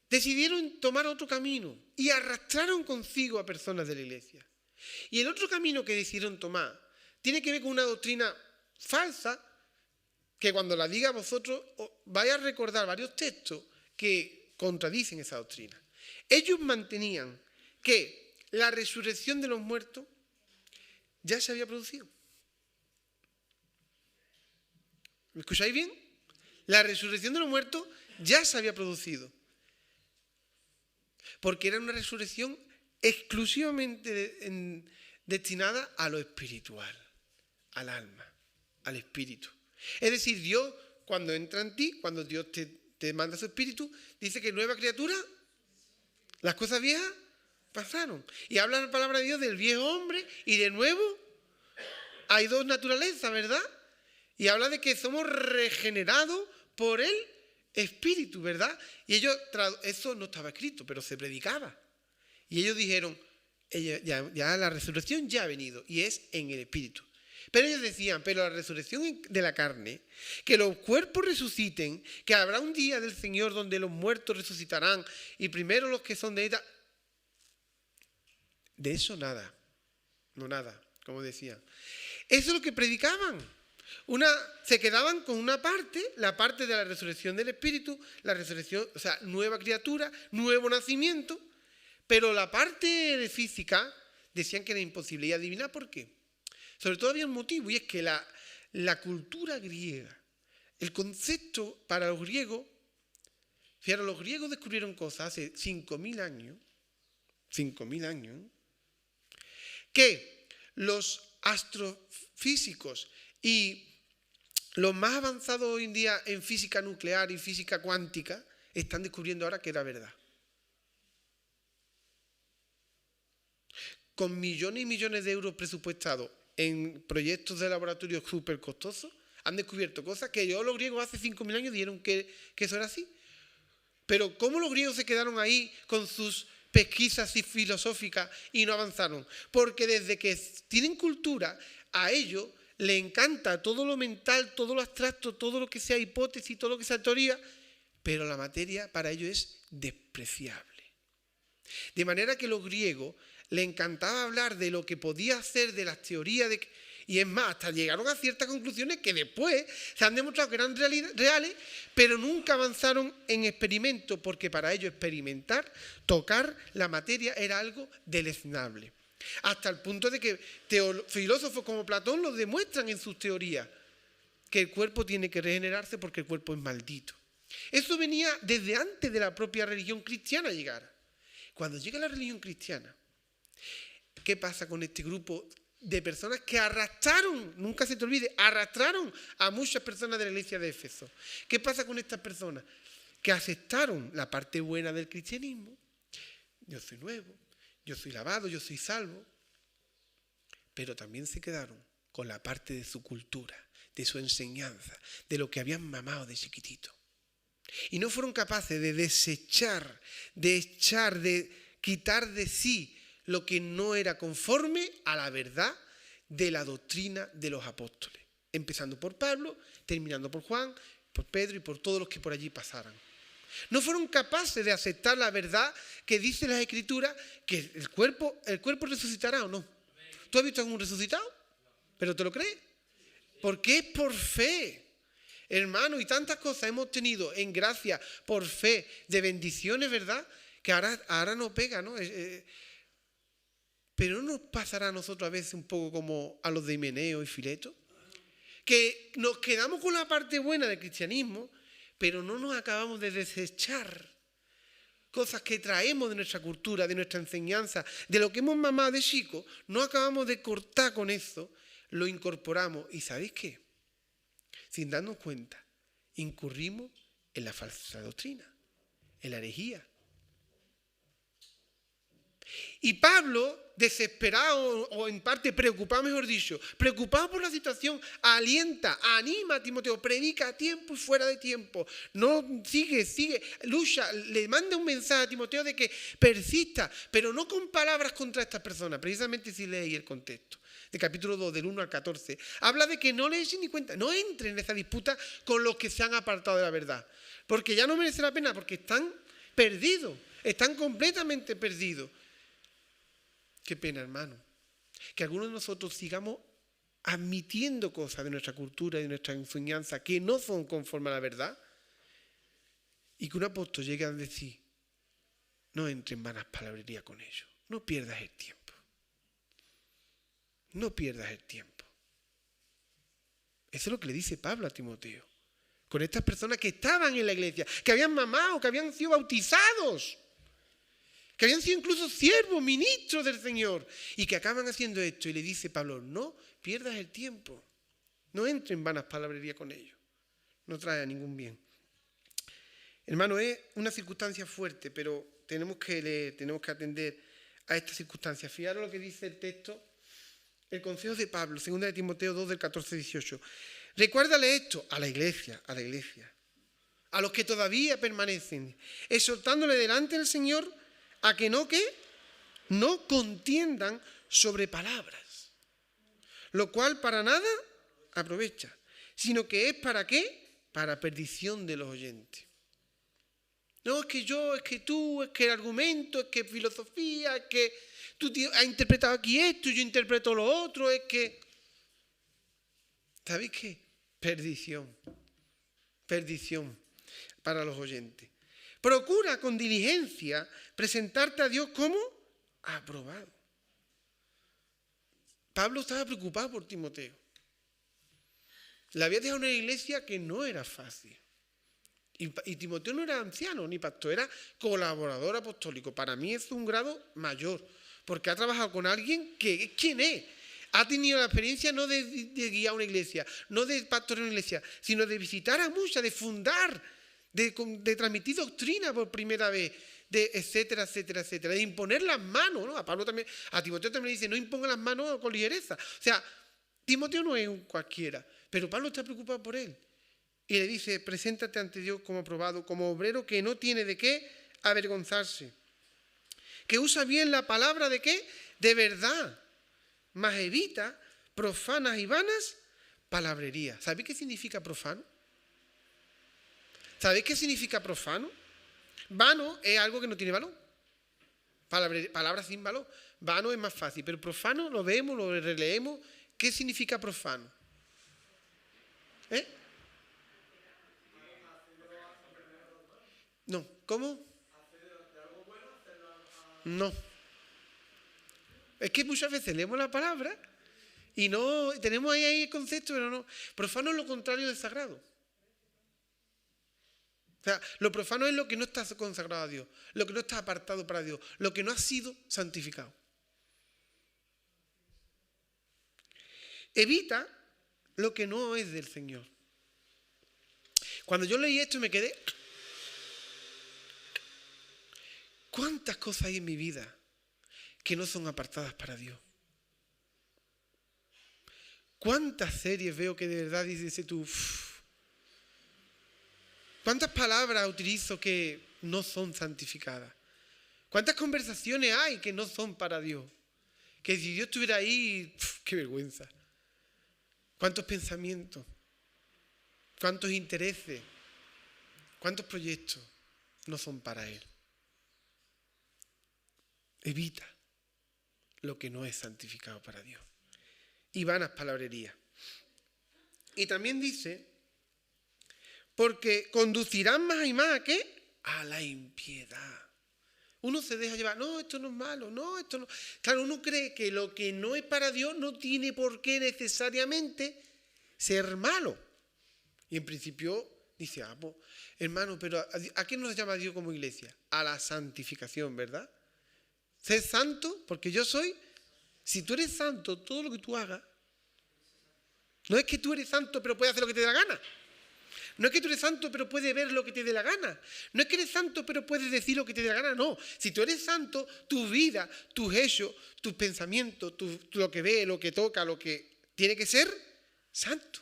decidieron tomar otro camino y arrastraron consigo a personas de la iglesia. Y el otro camino que decidieron tomar tiene que ver con una doctrina falsa que cuando la diga vosotros vais a recordar varios textos que contradicen esa doctrina. Ellos mantenían que la resurrección de los muertos ya se había producido. ¿Me escucháis bien? La resurrección de los muertos ya se había producido. Porque era una resurrección exclusivamente destinada a lo espiritual, al alma, al espíritu. Es decir, Dios, cuando entra en ti, cuando Dios te manda su espíritu, dice que nueva criatura, las cosas viejas pasaron. Y habla la palabra de Dios del viejo hombre y de nuevo hay dos naturalezas, ¿verdad? Y habla de que somos regenerados por el espíritu, ¿verdad? Y ellos, eso no estaba escrito, pero se predicaba. Y ellos dijeron, ya la resurrección ya ha venido y es en el espíritu. Pero ellos decían, pero la resurrección de la carne, que los cuerpos resuciten, que habrá un día del Señor donde los muertos resucitarán y primero los que son de esta. De eso nada, no nada, como decían. Eso es lo que predicaban. Se quedaban con una parte, la parte de la resurrección del espíritu, la resurrección, o sea, nueva criatura, nuevo nacimiento, pero la parte de física decían que era imposible. ¿Y adivina por qué? Sobre todo había un motivo, y es que la cultura griega, el concepto para los griegos, fíjate, los griegos descubrieron cosas hace 5.000 años, que los astrofísicos y los más avanzados hoy en día en física nuclear y física cuántica están descubriendo ahora que era verdad. Con millones y millones de euros presupuestados en proyectos de laboratorio súper costosos, han descubierto cosas que los griegos hace 5.000 años dijeron que eso era así. Pero ¿cómo los griegos se quedaron ahí con sus pesquisas filosóficas y no avanzaron? Porque desde que tienen cultura, a ellos les encanta todo lo mental, todo lo abstracto, todo lo que sea hipótesis, todo lo que sea teoría, pero la materia para ellos es despreciable. De manera que los griegos le encantaba hablar de lo que podía hacer, de las teorías, y es más, hasta llegaron a ciertas conclusiones que después se han demostrado que eran reales, pero nunca avanzaron en experimentos, porque para ellos experimentar, tocar la materia era algo deleznable. Hasta el punto de que filósofos como Platón lo demuestran en sus teorías, que el cuerpo tiene que regenerarse porque el cuerpo es maldito. Eso venía desde antes de la propia religión cristiana llegar. Cuando llega la religión cristiana, ¿qué pasa con este grupo de personas que arrastraron, nunca se te olvide, arrastraron a muchas personas de la iglesia de Éfeso? ¿Qué pasa con estas personas? Que aceptaron la parte buena del cristianismo. Yo soy nuevo, yo soy lavado, yo soy salvo. Pero también se quedaron con la parte de su cultura, de su enseñanza, de lo que habían mamado de chiquitito. Y no fueron capaces de desechar, de quitar de sí lo que no era conforme a la verdad de la doctrina de los apóstoles. Empezando por Pablo, terminando por Juan, por Pedro y por todos los que por allí pasaran. No fueron capaces de aceptar la verdad que dice las Escrituras, que el cuerpo resucitará o no. ¿Tú has visto algún resucitado? ¿Pero te lo crees? Porque es por fe. Hermano, y tantas cosas hemos tenido en gracia, por fe, de bendiciones, ¿verdad? Que ahora no pega, ¿no? Pero ¿no nos pasará a nosotros a veces un poco como a los de Himeneo y Fileto? Que nos quedamos con la parte buena del cristianismo, pero no nos acabamos de desechar cosas que traemos de nuestra cultura, de nuestra enseñanza, de lo que hemos mamado de chico, no acabamos de cortar con eso, lo incorporamos. ¿Y sabéis qué? Sin darnos cuenta, incurrimos en la falsa doctrina, en la herejía. Y Pablo, desesperado o en parte preocupado, mejor dicho, preocupado por la situación, anima a Timoteo, predica a tiempo y fuera de tiempo. No, sigue, lucha, le manda un mensaje a Timoteo de que persista, pero no con palabras contra estas personas. Precisamente si leéis el contexto de capítulo 2, del 1 al 14, habla de que no le echen ni cuenta, no entren en esa disputa con los que se han apartado de la verdad, porque ya no merece la pena, porque están perdidos, están completamente perdidos. Qué pena, hermano, que algunos de nosotros sigamos admitiendo cosas de nuestra cultura y de nuestra enseñanza que no son conforme a la verdad, y que un apóstol llegue a decir: no entre en vanas palabrerías con ellos, no pierdas el tiempo. No pierdas el tiempo. Eso es lo que le dice Pablo a Timoteo. Con estas personas que estaban en la iglesia, que habían mamado, que habían sido bautizados, que habían sido incluso siervos, ministros del Señor, y que acaban haciendo esto. Y le dice Pablo: no pierdas el tiempo. No entre en vanas palabrerías con ellos. No trae a ningún bien. Hermano, es una circunstancia fuerte, pero tenemos que leer, tenemos que atender a estas circunstancias. Fijaros lo que dice el texto. El consejo de Pablo, 2 de Timoteo 2, del 14-18. Recuérdale esto a la iglesia, a los que todavía permanecen, exhortándole delante del Señor a que no contiendan sobre palabras, lo cual para nada aprovecha, sino que es ¿para qué? Para perdición de los oyentes. No, es que yo, es que tú, es que el argumento, es que filosofía, es que tú has interpretado aquí esto y yo interpreto lo otro, es que... ¿Sabéis qué? Perdición para los oyentes. Procura con diligencia presentarte a Dios como aprobado. Pablo estaba preocupado por Timoteo. Le había dejado una iglesia que no era fácil. Y Timoteo no era anciano ni pastor, era colaborador apostólico. Para mí es un grado mayor, porque ha trabajado con alguien que ¿quién es? Ha tenido la experiencia no de guiar una iglesia, no de pastorear una iglesia, sino de visitar a muchas, de fundar, de transmitir doctrina por primera vez, de etcétera, de imponer las manos, ¿no? A Timoteo también le dice: no imponga las manos con ligereza. O sea, Timoteo no es un cualquiera, pero Pablo está preocupado por él. Y le dice: preséntate ante Dios como aprobado, como obrero que no tiene de qué avergonzarse, que usa bien la palabra de qué, de verdad, mas evita profanas y vanas palabrerías. ¿Sabéis qué significa profano? ¿Sabéis qué significa profano? Vano es algo que no tiene valor. Palabras sin valor. Vano es más fácil, pero profano lo vemos, lo releemos. ¿Qué significa profano? No, ¿cómo? No. Es que muchas veces leemos la palabra y no tenemos ahí el concepto, pero no. Profano es lo contrario del sagrado. O sea, lo profano es lo que no está consagrado a Dios, lo que no está apartado para Dios, lo que no ha sido santificado. Evita lo que no es del Señor. Cuando yo leí esto me quedé... ¿Cuántas cosas hay en mi vida que no son apartadas para Dios? ¿Cuántas series veo que de verdad dices tú? ¿Cuántas palabras utilizo que no son santificadas? ¿Cuántas conversaciones hay que no son para Dios? Que si Dios estuviera ahí, qué vergüenza. ¿Cuántos pensamientos? ¿Cuántos intereses? ¿Cuántos proyectos no son para Él? Evita lo que no es santificado para Dios. Y vanas palabrerías. Y también dice, porque conducirán más y más ¿a qué? A la impiedad. Uno se deja llevar, no, esto no es malo, no, esto no... Claro, uno cree que lo que no es para Dios no tiene por qué necesariamente ser malo. Y en principio dice, pues, hermano, pero ¿a qué nos llama Dios como iglesia? A la santificación, ¿verdad? Ser santo, porque yo soy... Si tú eres santo, todo lo que tú hagas, no es que tú eres santo pero puedes hacer lo que te dé la gana. No es que tú eres santo pero puedes ver lo que te dé la gana. No es que eres santo pero puedes decir lo que te dé la gana. No, si tú eres santo, tu vida, tus hechos, tus pensamientos, lo que ve, lo que toca, lo que tiene que ser santo.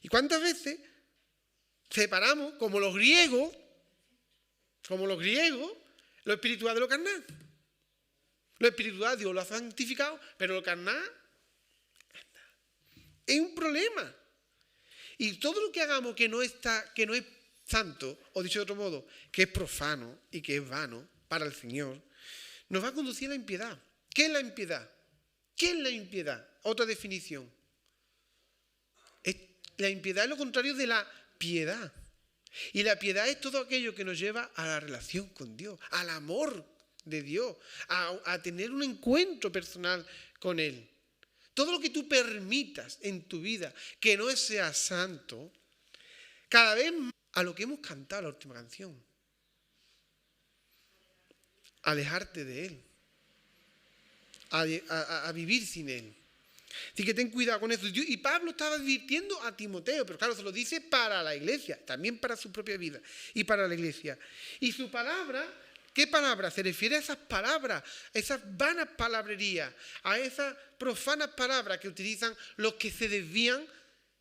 ¿Y cuántas veces separamos, como los griegos, lo espiritual de lo carnal? Lo espiritual Dios lo ha santificado, pero lo carnal es un problema. Y todo lo que hagamos que no es santo, o dicho de otro modo, que es profano y que es vano para el Señor, nos va a conducir a la impiedad. ¿Qué es la impiedad? ¿Qué es la impiedad? Otra definición. La impiedad es lo contrario de la piedad. Y la piedad es todo aquello que nos lleva a la relación con Dios, al amor de Dios, a tener un encuentro personal con Él. Todo lo que tú permitas en tu vida que no sea santo, cada vez más a lo que hemos cantado en la última canción. Alejarte de Él. A vivir sin Él. Así que ten cuidado con eso. Y Pablo estaba advirtiendo a Timoteo, pero claro, se lo dice para la iglesia, también para su propia vida y para la iglesia. Y su palabra, ¿qué palabra? Se refiere a esas palabras, a esas vanas palabrerías, a esas profanas palabras que utilizan los que se desvían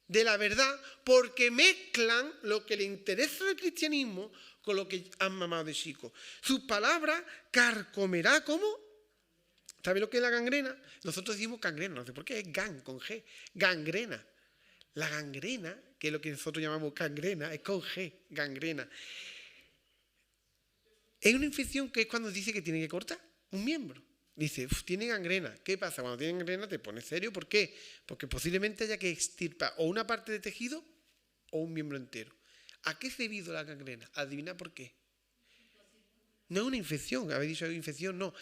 de la verdad porque mezclan lo que le interesa del cristianismo con lo que han mamado de chico. Sus palabras carcomerá como... ¿Sabe lo que es la gangrena? Nosotros decimos gangrena, no sé por qué, es gan, con G, gangrena. La gangrena, que es lo que nosotros llamamos gangrena, es con G, gangrena. Es una infección que es cuando dice que tiene que cortar un miembro. Dice, tiene gangrena. ¿Qué pasa? Cuando tiene gangrena te pones serio. ¿Por qué? Porque posiblemente haya que extirpar o una parte de tejido o un miembro entero. ¿A qué es debido la gangrena? Adivina por qué. No es una infección, habéis dicho infección, no.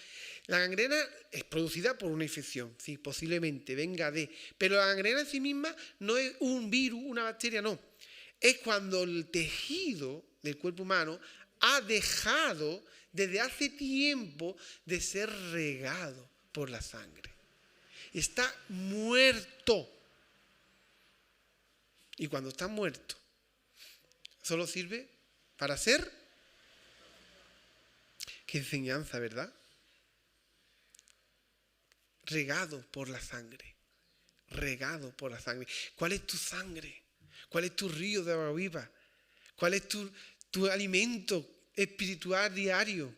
La gangrena es producida por una infección, sí, posiblemente venga de... Pero la gangrena en sí misma no es un virus, una bacteria, no. Es cuando el tejido del cuerpo humano ha dejado desde hace tiempo de ser regado por la sangre. Está muerto. Y cuando está muerto, solo sirve para ser... Qué enseñanza, ¿verdad? Regado por la sangre. Regado por la sangre. ¿Cuál es tu sangre? ¿Cuál es tu río de agua viva? ¿Cuál es tu alimento espiritual diario?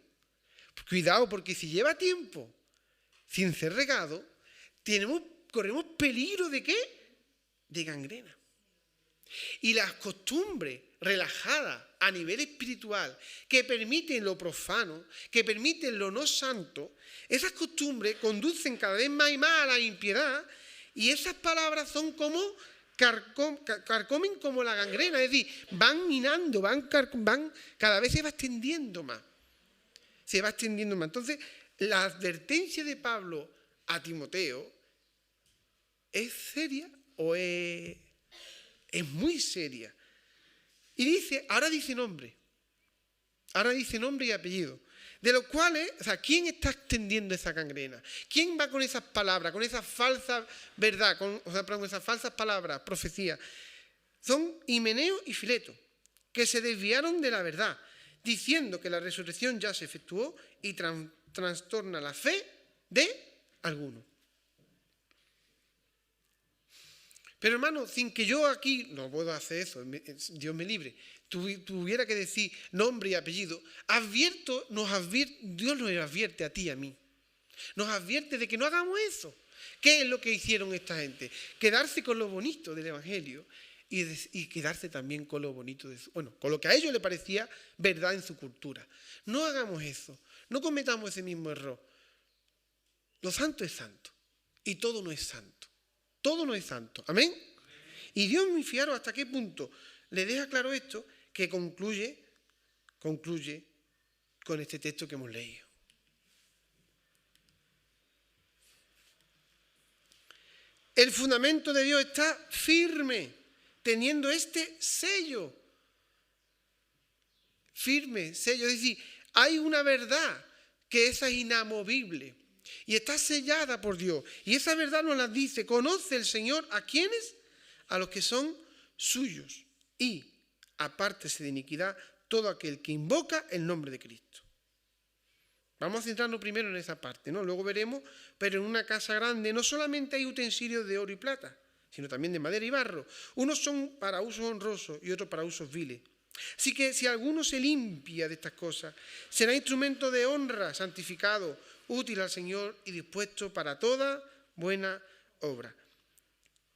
Cuidado, porque si lleva tiempo sin ser regado, corremos peligro ¿de qué? De gangrena. Y las costumbres relajadas a nivel espiritual que permiten lo profano, que permiten lo no santo, esas costumbres conducen cada vez más y más a la impiedad y esas palabras son como carcomen como la gangrena, es decir, van minando, cada vez se va extendiendo más. Se va extendiendo más. Entonces, la advertencia de Pablo a Timoteo es seria o es muy seria. Y dice, ahora dice nombre y apellido, de los cuales, o sea, ¿quién está extendiendo esa gangrena? ¿Quién va con esas palabras, con esa falsa verdad, con esas falsas palabras, profecías? Son Himeneo y Fileto, que se desviaron de la verdad, diciendo que la resurrección ya se efectuó y trastorna la fe de algunos. Pero hermano, sin que yo aquí, no puedo hacer eso, Dios me libre, tuviera que decir nombre y apellido, Dios nos advierte a ti y a mí. Nos advierte de que no hagamos eso. ¿Qué es lo que hicieron esta gente? Quedarse con lo bonito del Evangelio y quedarse también con lo bonito con lo que a ellos les parecía verdad en su cultura. No hagamos eso, no cometamos ese mismo error. Lo santo es santo y todo no es santo. Todo no es santo. ¿Amén? Y Dios, fijaros hasta qué punto le deja claro esto, que concluye con este texto que hemos leído. El fundamento de Dios está firme, teniendo este sello. Firme, sello. Es decir, hay una verdad que esa es inamovible. Y está sellada por Dios. Y esa verdad nos la dice. Conoce el Señor a quienes, a los que son suyos. Y apártese de iniquidad todo aquel que invoca el nombre de Cristo. Vamos a centrarnos primero en esa parte, ¿no? Luego veremos, pero en una casa grande no solamente hay utensilios de oro y plata, sino también de madera y barro. Unos son para usos honrosos y otros para usos viles. Así que si alguno se limpia de estas cosas, será instrumento de honra, santificado, útil al Señor y dispuesto para toda buena obra.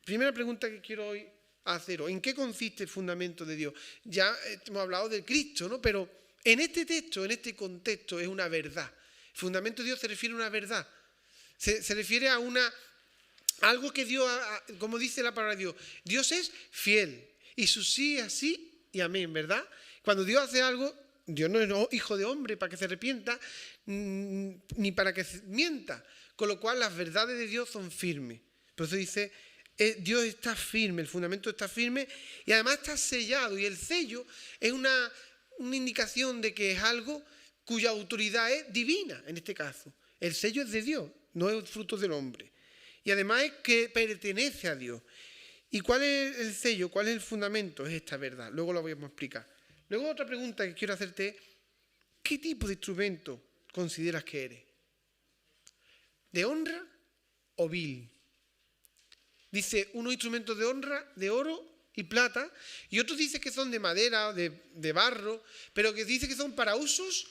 Primera pregunta que quiero hoy haceros: ¿en qué consiste el fundamento de Dios? Ya hemos hablado del Cristo, ¿no? Pero en este texto, en este contexto, es una verdad. El fundamento de Dios se refiere a una verdad. Se refiere a algo que Dios, como dice la palabra de Dios, Dios es fiel. Y su sí es sí y amén, ¿verdad? Cuando Dios hace algo, Dios no es hijo de hombre para que se arrepienta, ni para que mienta. Con lo cual las verdades de Dios son firmes. Por eso dice, Dios está firme, el fundamento está firme y además está sellado. Y el sello es una indicación de que es algo cuya autoridad es divina, en este caso. El sello es de Dios, no es fruto del hombre. Y además es que pertenece a Dios. ¿Y cuál es el sello? ¿Cuál es el fundamento? Es esta verdad. Luego lo vamos a explicar. Luego otra pregunta que quiero hacerte es, ¿qué tipo de instrumento consideras que eres? ¿De honra o vil? Dice, unos instrumentos de honra, de oro y plata, y otros dice que son de madera, de barro, pero que dice que son para usos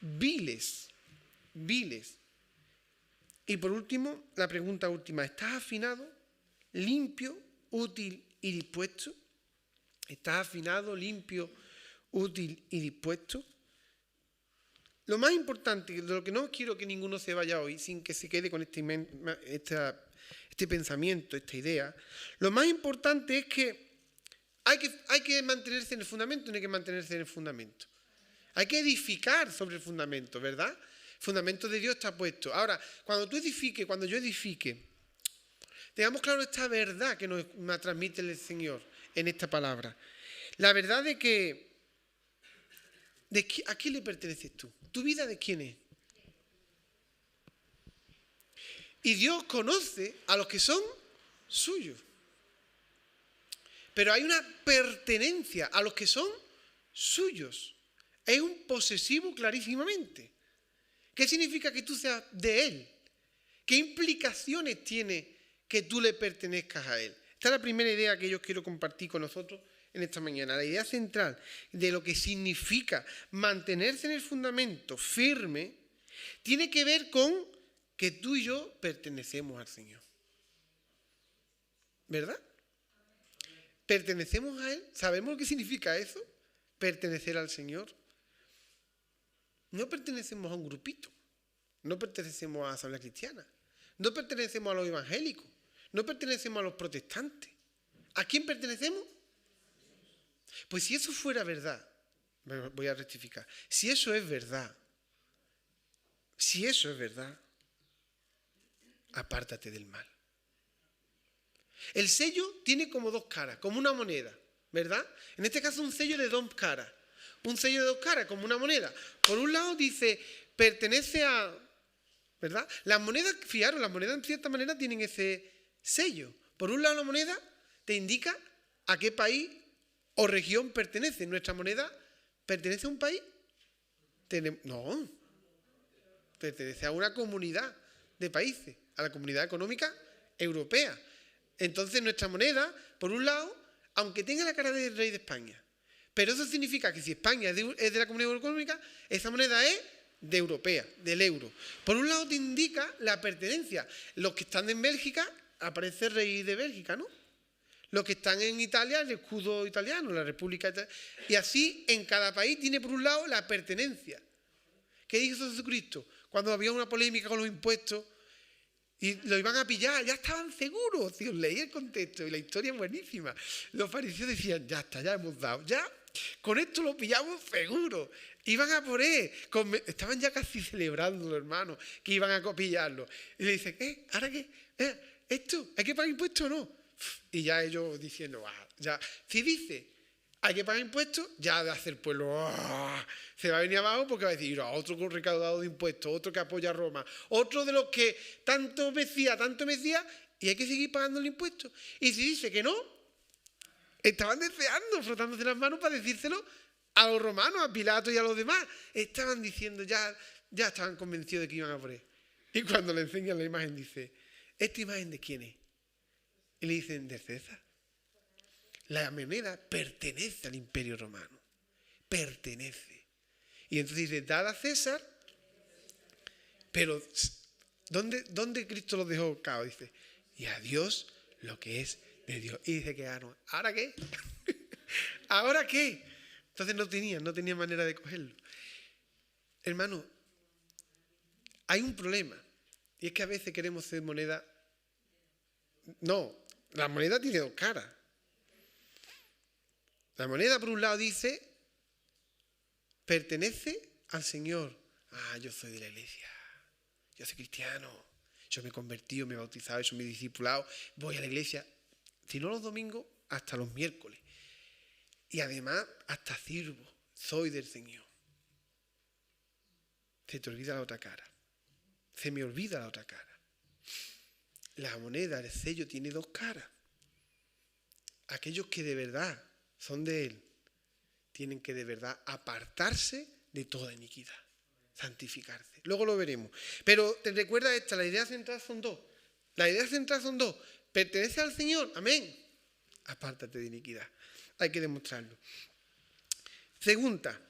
viles. Viles. Y por último, la pregunta última, ¿estás afinado, limpio, útil y dispuesto? ¿Estás afinado, limpio, útil y dispuesto? Lo más importante, de lo que no quiero que ninguno se vaya hoy sin que se quede con este pensamiento, esta idea, lo más importante es que hay que mantenerse en el fundamento, no hay que mantenerse en el fundamento. Hay que edificar sobre el fundamento, ¿verdad? El fundamento de Dios está puesto. Ahora, cuando yo edifique, tengamos claro esta verdad que nos transmite el Señor en esta palabra. La verdad de que ¿a quién le perteneces tú? ¿Tu vida de quién es? Y Dios conoce a los que son suyos. Pero hay una pertenencia a los que son suyos. Es un posesivo clarísimamente. ¿Qué significa que tú seas de Él? ¿Qué implicaciones tiene que tú le pertenezcas a Él? Esta es la primera idea que yo quiero compartir con nosotros en esta mañana. La idea central de lo que significa mantenerse en el fundamento firme tiene que ver con que tú y yo pertenecemos al Señor. ¿Verdad? ¿Pertenecemos a Él? ¿Sabemos lo que significa eso? Pertenecer al Señor. No pertenecemos a un grupito. No pertenecemos a la Asamblea Cristiana. No pertenecemos a los evangélicos. No pertenecemos a los protestantes. ¿A quién pertenecemos? Pues si eso fuera verdad, voy a rectificar. Si eso es verdad, apártate del mal. El sello tiene como dos caras, como una moneda, ¿verdad? En este caso un sello de dos caras. Un sello de dos caras, como una moneda. Por un lado dice, pertenece a... ¿verdad? Las monedas, fijaros, las monedas en cierta manera tienen ese sello. Por un lado la moneda te indica a qué país o región pertenece. ¿Nuestra moneda pertenece a un país? No. Pertenece a una comunidad de países, a la Comunidad Económica Europea. Entonces nuestra moneda, por un lado, aunque tenga la cara del rey de España, pero eso significa que si España es de la Comunidad Económica, esa moneda es de europea, del euro. Por un lado te indica la pertenencia. Los que están en Bélgica, aparece el rey de Bélgica, ¿no? Los que están en Italia, el escudo italiano, la República Italiana. Y así en cada país tiene por un lado la pertenencia. ¿Qué dijo Jesucristo? Cuando había una polémica con los impuestos y lo iban a pillar, ya estaban seguros. Si os leí el contexto y la historia es buenísima. Los fariseos decían, ya está, ya hemos dado, ya con esto lo pillamos seguro. Iban a por él, estaban ya casi celebrándolo, hermano, que iban a pillarlo. Y le dice, ¿qué? ¿Ahora qué? ¿Esto? ¿Hay que pagar impuestos o no? Y ya ellos diciendo, ya. Si dice, hay que pagar impuestos, ya de hacer pueblo, se va a venir abajo porque va a decir, otro recaudado de impuestos, otro que apoya a Roma, otro de los que tanto Mesías, y hay que seguir pagando el impuesto. Y si dice que no, estaban deseando, frotándose las manos para decírselo a los romanos, a Pilato y a los demás. Estaban diciendo, ya estaban convencidos de que iban a por él. Y cuando le enseñan la imagen dice, ¿esta imagen de quién es? Y le dicen, de César. La moneda pertenece al Imperio Romano. Pertenece. Y entonces dice, dad a César, pero ¿dónde Cristo los dejó cao? Dice, y a Dios lo que es de Dios. Y dice que ¿ahora qué? ¿Ahora qué? Entonces no tenía manera de cogerlo. Hermano, hay un problema. Y es que a veces queremos ser moneda. No, la moneda tiene dos caras. La moneda por un lado dice, pertenece al Señor. Yo soy de la iglesia. Yo soy cristiano. Yo me he convertido, me he bautizado, yo me he discipulado. Voy a la iglesia. Si no los domingos, hasta los miércoles. Y además, hasta sirvo. Soy del Señor. Se te olvida la otra cara. Se me olvida la otra cara. La moneda, el sello, tiene dos caras. Aquellos que de verdad son de Él, tienen que de verdad apartarse de toda iniquidad. Santificarse. Luego lo veremos. Pero te recuerda esta, la idea central son dos. Pertenece al Señor. Amén. Apártate de iniquidad. Hay que demostrarlo. Segunda,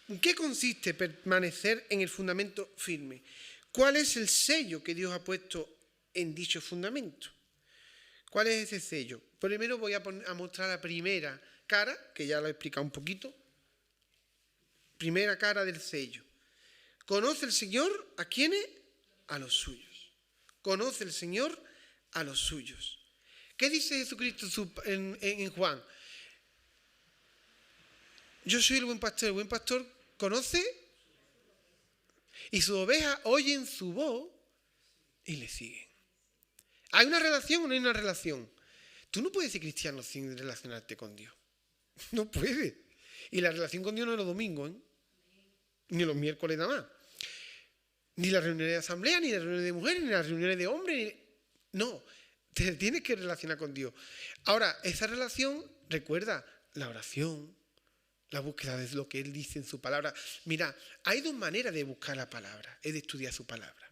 ¿en qué consiste permanecer en el fundamento firme? ¿Cuál es el sello que Dios ha puesto en dicho fundamento? ¿Cuál es ese sello? Primero voy a mostrar la primera cara, que ya lo he explicado un poquito. Primera cara del sello. ¿Conoce el Señor a quiénes? A los suyos. Conoce el Señor a los suyos. ¿Qué dice Jesucristo en Juan? Yo soy el buen pastor conoce y sus ovejas oyen su voz y le siguen. ¿Hay una relación o no hay una relación? Tú no puedes ser cristiano sin relacionarte con Dios. No puedes. Y la relación con Dios no es los domingos, ni los miércoles nada más. Ni las reuniones de asamblea, ni las reuniones de mujeres, ni las reuniones de hombres. No, te tienes que relacionar con Dios. Ahora, esa relación, recuerda, la oración, la búsqueda de lo que Él dice en su palabra. Mira, hay dos maneras de buscar la palabra, es de estudiar su palabra.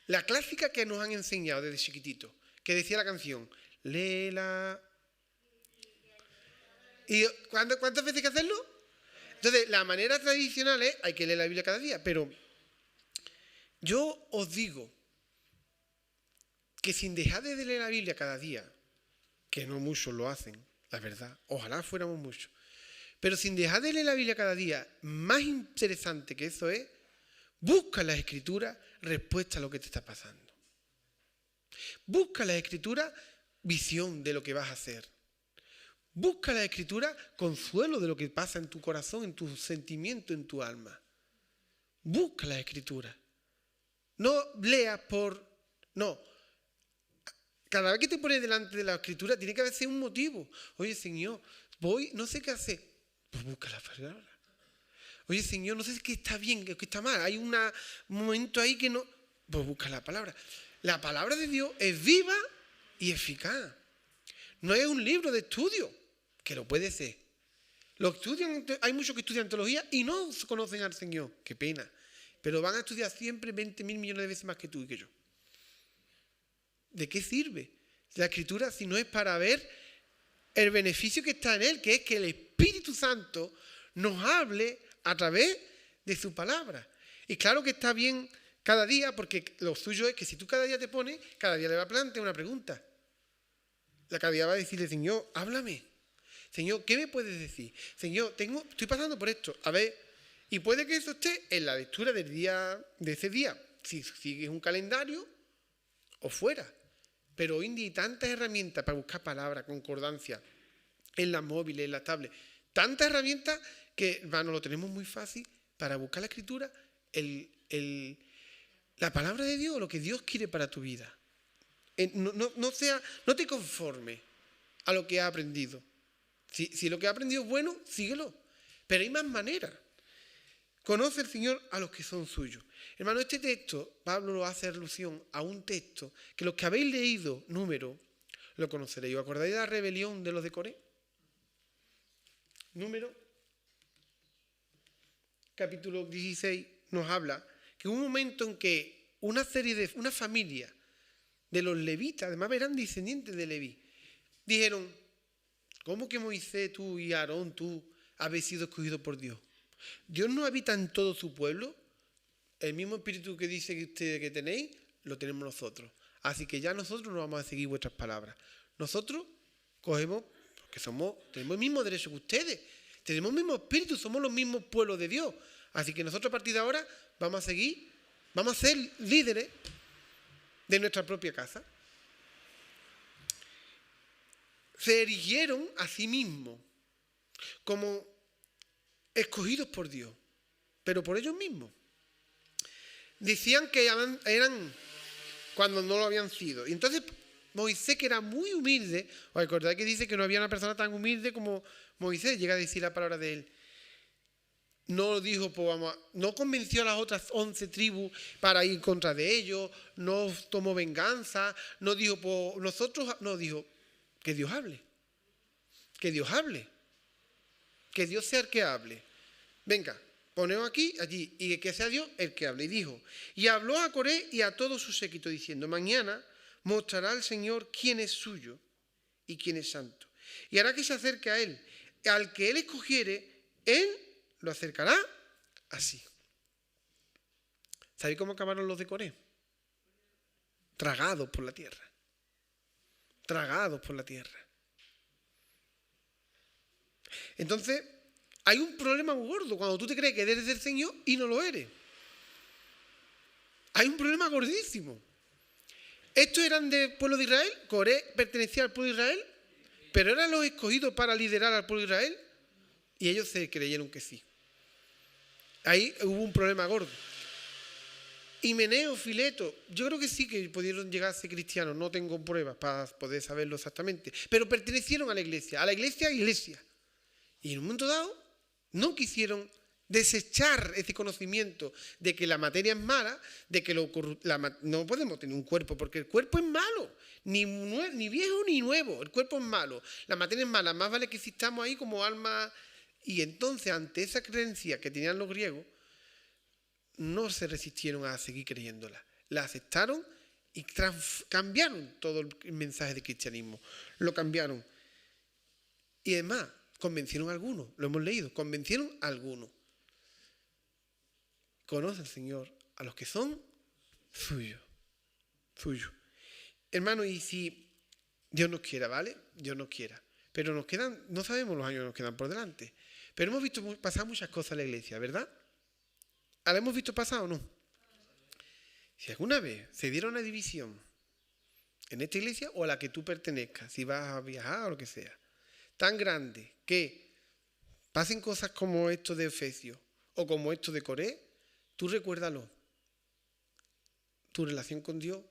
La clásica que nos han enseñado desde chiquitito, que decía la canción, léela. ¿Y cuántas veces hay que hacerlo? Entonces, la manera tradicional es, hay que leer la Biblia cada día, pero yo os digo que sin dejar de leer la Biblia cada día, que no muchos lo hacen, la verdad, ojalá fuéramos muchos, pero sin dejar de leer la Biblia cada día, más interesante que eso es, busca en las Escrituras respuesta a lo que te está pasando. Busca en las Escrituras visión de lo que vas a hacer. Busca en las Escrituras consuelo de lo que pasa en tu corazón, en tu sentimiento, en tu alma. Busca en las Escrituras. No leas no. Cada vez que te pones delante de la Escritura tiene que haber un motivo. Oye, Señor, no sé qué hacer. Pues busca la palabra. Oye, Señor, no sé qué está bien, qué está mal. Hay un momento ahí que no... Pues busca la palabra. La palabra de Dios es viva y eficaz. No es un libro de estudio, que lo puede ser. Hay muchos que estudian teología y no conocen al Señor. Qué pena. Pero van a estudiar siempre 20.000 millones de veces más que tú y que yo. ¿De qué sirve la Escritura si no es para ver el beneficio que está en él, que es que el Espíritu Santo nos hable a través de su palabra? Y claro que está bien cada día, porque lo suyo es que si tú cada día te pones, cada día le va a plantear una pregunta. Cada día va a decirle, Señor, háblame. Señor, ¿qué me puedes decir? Señor, estoy pasando por esto. A ver, y puede que eso esté en la lectura de ese día, si sigues un calendario o fuera. Pero hoy en día hay tantas herramientas para buscar palabras, concordancia, en las móviles, en las tablets. Tantas herramientas que, hermano, lo tenemos muy fácil para buscar la Escritura, la palabra de Dios, lo que Dios quiere para tu vida. No te conformes a lo que has aprendido. Si lo que has aprendido es bueno, síguelo. Pero hay más maneras. Conoce el Señor a los que son suyos. Hermano, este texto, Pablo lo hace alusión a un texto que los que habéis leído, Número, lo conoceréis. ¿Os acordáis de la rebelión de los de Coré? Número, capítulo 16, nos habla que hubo un momento en que una familia de los levitas, además eran descendientes de Leví, dijeron, ¿cómo que Moisés, tú y Aarón, tú habéis sido escogidos por Dios? ¿Dios no habita en todo su pueblo? El mismo espíritu que dice que ustedes que tenéis, lo tenemos nosotros. Así que ya nosotros no vamos a seguir vuestras palabras. Nosotros cogemos, porque tenemos el mismo derecho que ustedes. Tenemos el mismo espíritu, somos los mismos pueblos de Dios. Así que nosotros a partir de ahora vamos a ser líderes de nuestra propia casa. Se erigieron a sí mismos como escogidos por Dios, pero por ellos mismos. Decían que eran cuando no lo habían sido. Y entonces Moisés, que era muy humilde, os acordáis que dice que no había una persona tan humilde como Moisés, llega a decir la palabra de él. No dijo, no convenció a las otras 11 tribus para ir en contra de ellos, no tomó venganza, no dijo, dijo, que Dios hable. Que Dios hable. Que Dios sea el que hable. Venga, ponemos aquí, allí, y que sea Dios el que hable. Y dijo, y habló a Coré y a todo su séquito, diciendo, mañana mostrará el Señor quién es suyo y quién es santo. Y hará que se acerque a él. Al que él escogiere, él lo acercará así. ¿Sabéis cómo acabaron los de Coré? Tragados por la tierra. Tragados por la tierra. Entonces, hay un problema muy gordo cuando tú te crees que eres del Señor y no lo eres. Hay un problema gordísimo. Estos eran del pueblo de Israel, Coré pertenecía al pueblo de Israel, pero eran los escogidos para liderar al pueblo de Israel y ellos se creyeron que sí. Ahí hubo un problema gordo. Himeneo, Fileto, yo creo que sí que pudieron llegar a ser cristianos, no tengo pruebas para poder saberlo exactamente, pero pertenecieron a la iglesia. Y en un momento dado no quisieron desechar ese conocimiento de que la materia es mala, de que no podemos tener un cuerpo, porque el cuerpo es malo, ni viejo ni nuevo, el cuerpo es malo, la materia es mala, más vale que existamos ahí como alma. Y entonces, ante esa creencia que tenían los griegos, no se resistieron a seguir creyéndola. La aceptaron y cambiaron todo el mensaje del cristianismo. Lo cambiaron. Y además, convencieron a algunos. Lo hemos leído. Convencieron a algunos. Conoce el Señor a los que son suyos. Suyos. Hermano, y si Dios nos quiera, ¿vale? Dios nos quiera. Pero no sabemos los años que nos quedan por delante. Pero hemos visto pasar muchas cosas en la iglesia, ¿verdad? ¿La hemos visto pasar o no? Si alguna vez se diera una división en esta iglesia o a la que tú pertenezcas, si vas a viajar o lo que sea, tan grande que pasen cosas como esto de Efesios o como esto de Coré, tú recuérdalo. tu relación con Dios,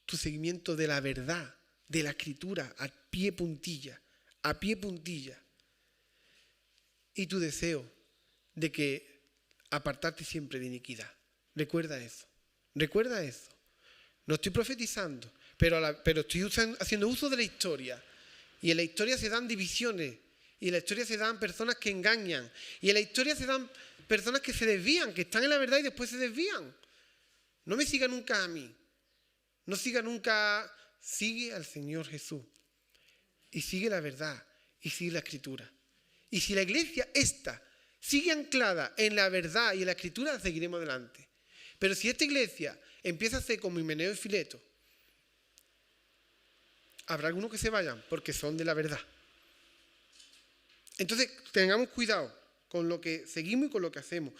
tu seguimiento de la verdad, de la Escritura, a pie puntilla, y tu deseo de que apartarte siempre de iniquidad. Recuerda eso. No estoy profetizando, pero estoy haciendo uso de la historia. Y en la historia se dan divisiones, y en la historia se dan personas que engañan, y en la historia se dan personas que se desvían, que están en la verdad y después se desvían. No me siga nunca a mí. No siga nunca, sigue al Señor Jesús. Y sigue la verdad, y sigue la Escritura. Y si la iglesia esta sigue anclada en la verdad y en la Escritura, seguiremos adelante. Pero si esta iglesia empieza a ser como Himeneo y Fileto, habrá algunos que se vayan porque son de la verdad. Entonces, tengamos cuidado con lo que seguimos y con lo que hacemos.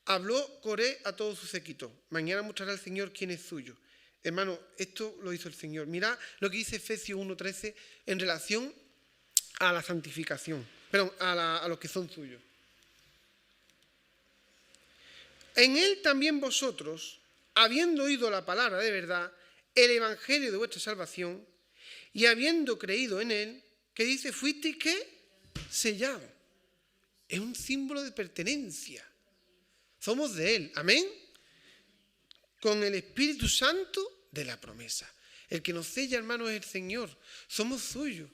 Habló Coré a todo su séquito. Mañana mostrará el Señor quién es suyo. Hermano, esto lo hizo el Señor. Mirad lo que dice Efesios 1:13 en relación a la santificación. Perdón, a los que son suyos. En él también vosotros, habiendo oído la palabra de verdad, el evangelio de vuestra salvación, y habiendo creído en él, que dice, fuisteis ¿qué? Sellados. Es un símbolo de pertenencia. Somos de él, amén. Con el Espíritu Santo de la promesa. El que nos sella, hermano, es el Señor. Somos suyos.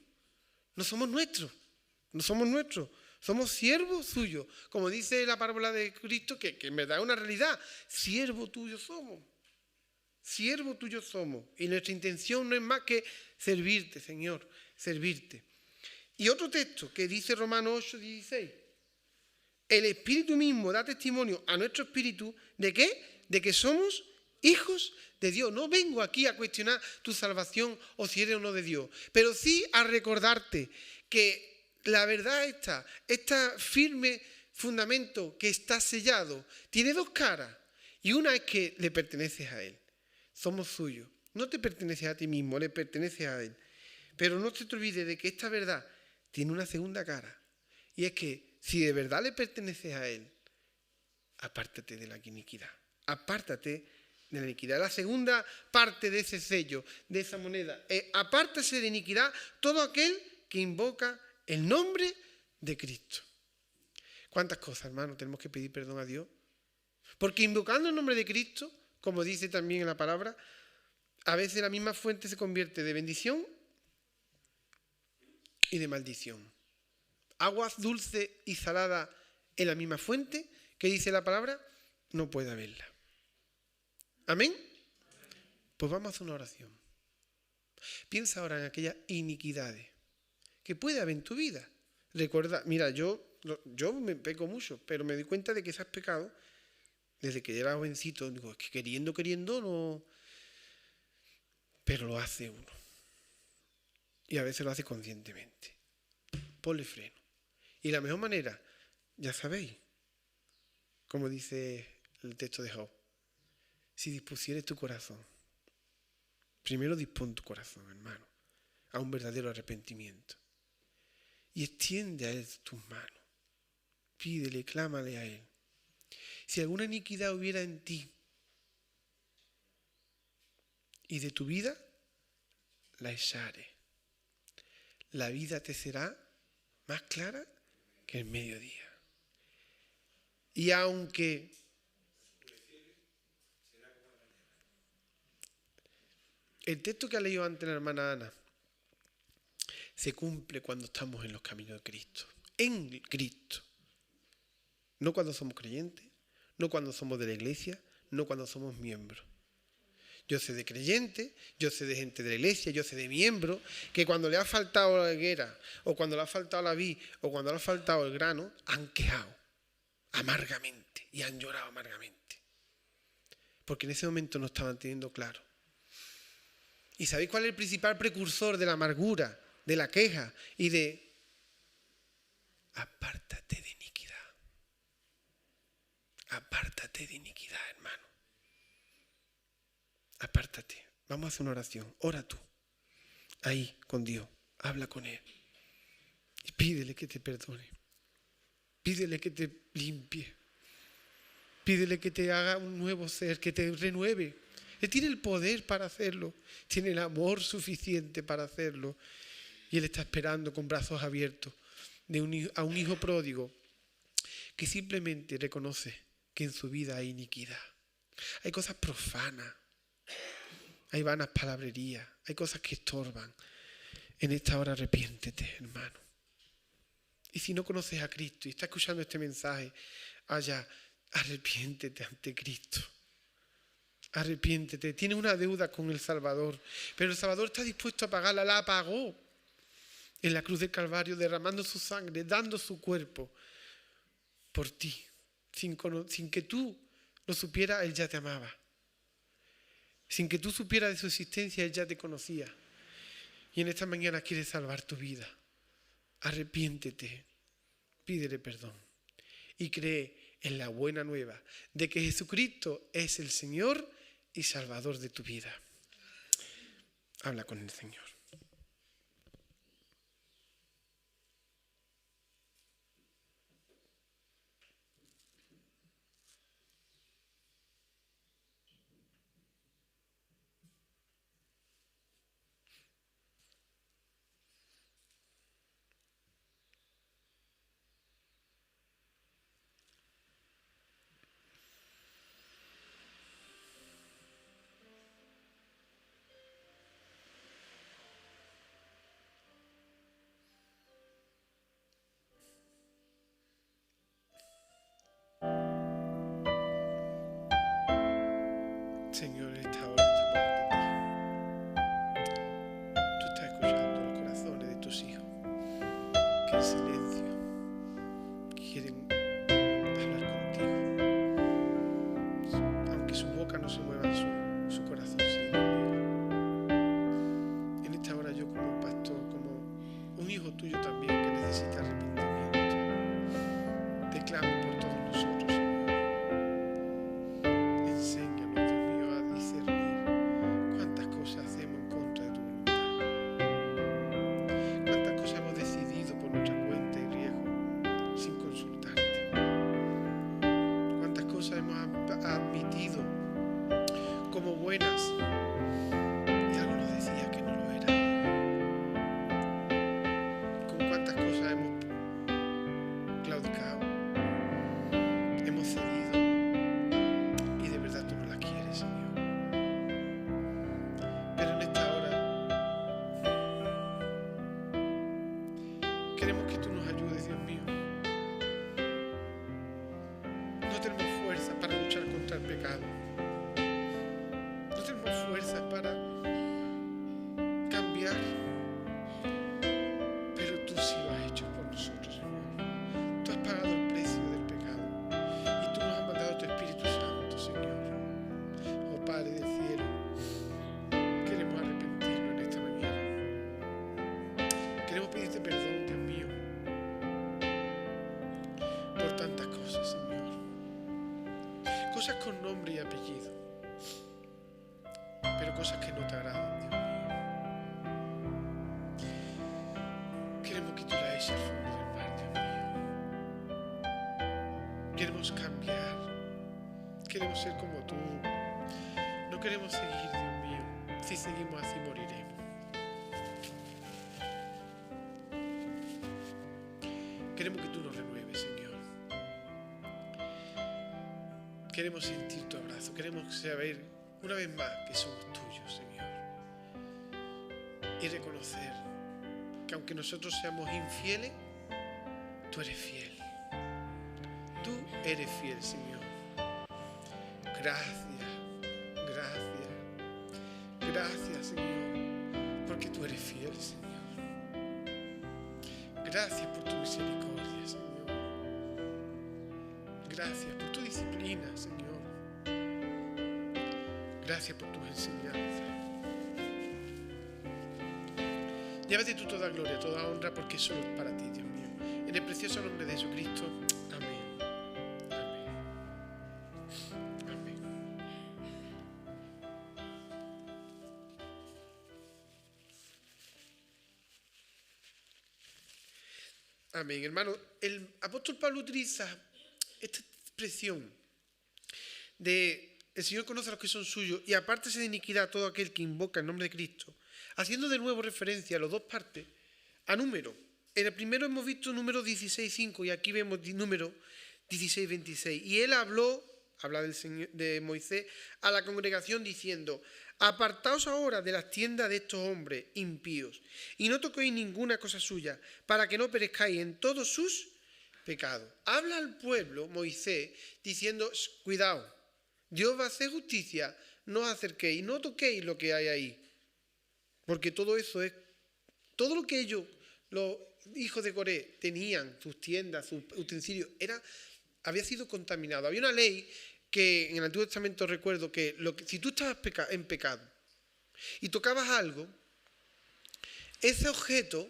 No somos nuestros. Somos siervos suyos. Como dice la parábola de Cristo, que en verdad es una realidad. Siervo tuyo somos. Y nuestra intención no es más que servirte, Señor. Servirte. Y otro texto que dice Romanos 8:16. El Espíritu mismo da testimonio a nuestro espíritu ¿de qué? De que somos hijos de Dios. No vengo aquí a cuestionar tu salvación o si eres o no de Dios, pero sí a recordarte que la verdad este firme fundamento que está sellado, tiene dos caras. Y una es que le perteneces a Él. Somos suyos. No te perteneces a ti mismo, le perteneces a Él. Pero no se te olvide de que esta verdad tiene una segunda cara. Y es que si de verdad le perteneces a Él, apártate de la iniquidad. Apártate de la iniquidad. La segunda parte de ese sello, de esa moneda, es apártase de iniquidad todo aquel que invoca el nombre de Cristo. ¿Cuántas cosas, hermano, tenemos que pedir perdón a Dios? Porque invocando el nombre de Cristo, como dice también en la palabra, a veces la misma fuente se convierte de bendición y de maldición. Aguas dulces y saladas en la misma fuente, que dice la palabra, no puede haberla. ¿Amén? Pues vamos a hacer una oración. Piensa ahora en aquellas iniquidades que puede haber en tu vida. Recuerda, mira, yo me peco mucho, pero me di cuenta de que esas pecados, desde que era jovencito, digo, es que queriendo, no. Pero lo hace uno. Y a veces lo hace conscientemente. Ponle freno. Y la mejor manera, ya sabéis, como dice el texto de Job, si dispusieres tu corazón, primero dispón tu corazón, hermano, a un verdadero arrepentimiento. Y extiende a Él tus manos. Pídele, clámale a Él. Si alguna iniquidad hubiera en ti y de tu vida, la echare. La vida te será más clara que el mediodía. Y aunque el texto que ha leído antes la hermana Ana se cumple cuando estamos en los caminos de Cristo. En Cristo. No cuando somos creyentes, no cuando somos de la iglesia, no cuando somos miembros. Yo sé de creyentes, yo sé de gente de la iglesia, yo sé de miembros, que cuando le ha faltado la higuera, o cuando le ha faltado la vid, o cuando le ha faltado el grano, han quejado amargamente y han llorado amargamente. Porque en ese momento no estaban teniendo claro. ¿Y sabéis cuál es el principal precursor de la amargura, de la queja y de apártate de iniquidad? Apártate de iniquidad, hermano. Apártate. Vamos a hacer una oración. Ora tú. Ahí, con Dios. Habla con Él. Y pídele que te perdone. Pídele que te limpie. Pídele que te haga un nuevo ser, que te renueve. Él tiene el poder para hacerlo, tiene el amor suficiente para hacerlo. Y Él está esperando con brazos abiertos a un hijo pródigo que simplemente reconoce que en su vida hay iniquidad. Hay cosas profanas, hay vanas palabrerías, hay cosas que estorban. En esta hora arrepiéntete, hermano. Y si no conoces a Cristo y estás escuchando este mensaje, arrepiéntete ante Cristo. Arrepiéntete. Tienes una deuda con el Salvador, pero el Salvador está dispuesto a pagarla. La pagó en la cruz del Calvario, derramando su sangre, dando su cuerpo por ti. Sin que tú lo supieras, Él ya te amaba. Sin que tú supieras de su existencia, Él ya te conocía. Y en esta mañana quiere salvar tu vida. Arrepiéntete, pídele perdón y cree en la buena nueva de que Jesucristo es el Señor y Salvador de tu vida. Habla con el Señor. Señor, en esta hora estamos ante ti. Tú estás escuchando los corazones de tus hijos que en silencio quieren hablar contigo. Aunque su boca no se mueva, su corazón sí. En esta hora yo como pastor, como un hijo tuyo también que necesita arrepentimiento, te clamo por todos nosotros, Señor. Enséñanos, Dios mío, a discernir cuántas cosas hacemos en contra de tu voluntad. Cuántas cosas hemos decidido por nuestra cuenta y riesgo sin consultarte. Cuántas cosas hemos admitido como buenas y algo nos decía que no lo era. Con cuántas cosas hemos claudicado, hemos cedido y de verdad tú no la quieres, Señor. Pero en esta hora queremos que tú nos ayudes, Dios mío. No tenemos fuerza para luchar contra el pecado. No tenemos fuerza para cambiar. Pero tú sí lo has hecho por nosotros, Señor. Tú has pagado el precio del pecado. Y tú nos has mandado tu Espíritu Santo, Señor. Oh Padre del cielo, queremos arrepentirnos en esta mañana. Queremos pedirte perdón, Dios mío, por tantas cosas, Señor. Cosas con nombre y apellido, pero cosas que no te agradan, Dios mío. Queremos que tú la eches al fondo del mar, Dios mío. Queremos cambiar. Queremos ser como tú. No queremos seguir, Dios mío. Si seguimos así moriremos. Queremos que tú nos renueves, Señor. Queremos sentir tu abrazo. Queremos saber una vez más que somos tuyos, Señor. Y reconocer que aunque nosotros seamos infieles, tú eres fiel. Tú eres fiel, Señor. Gracias, gracias, gracias, Señor, porque tú eres fiel, Señor. Gracias por tu misericordia, Señor. Gracias por tu disciplina, Señor. Gracias por tus enseñanzas. Llévate tú toda gloria, toda honra, porque solo es para ti, Dios mío. En el precioso nombre de Jesucristo. Amén. Amén. Amén. Amén, hermano. El apóstol Pablo utiliza esta expresión el Señor conoce a los que son suyos y apártese de iniquidad a todo aquel que invoca el nombre de Cristo, haciendo de nuevo referencia a las dos partes, a número. En el primero hemos visto número 16.5 y aquí vemos número 16.26. Y él habla de Moisés, a la congregación diciendo: apartaos ahora de las tiendas de estos hombres impíos y no toquéis ninguna cosa suya, para que no perezcáis en todos sus pecados. Habla al pueblo Moisés diciendo: cuidado, Dios va a hacer justicia, no os acerquéis, no toquéis lo que hay ahí, porque todo eso es, todo lo que ellos, los hijos de Coré, tenían, sus tiendas, sus utensilios, había sido contaminado. Había una ley que en el Antiguo Testamento recuerdo que si tú estabas en pecado y tocabas algo, ese objeto,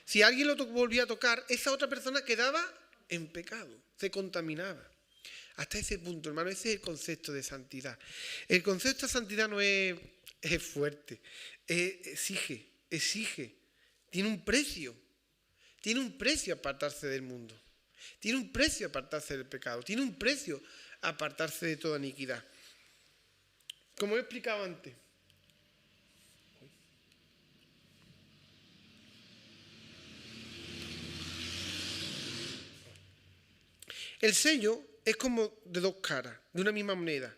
si alguien lo volvía a tocar, esa otra persona quedaba en pecado, se contaminaba. Hasta ese punto, hermano, ese es el concepto de santidad. El concepto de santidad no es fuerte, exige, tiene un precio apartarse del mundo, tiene un precio apartarse del pecado, tiene un precio apartarse de toda iniquidad. Como he explicado antes, el sello es como de dos caras, de una misma moneda,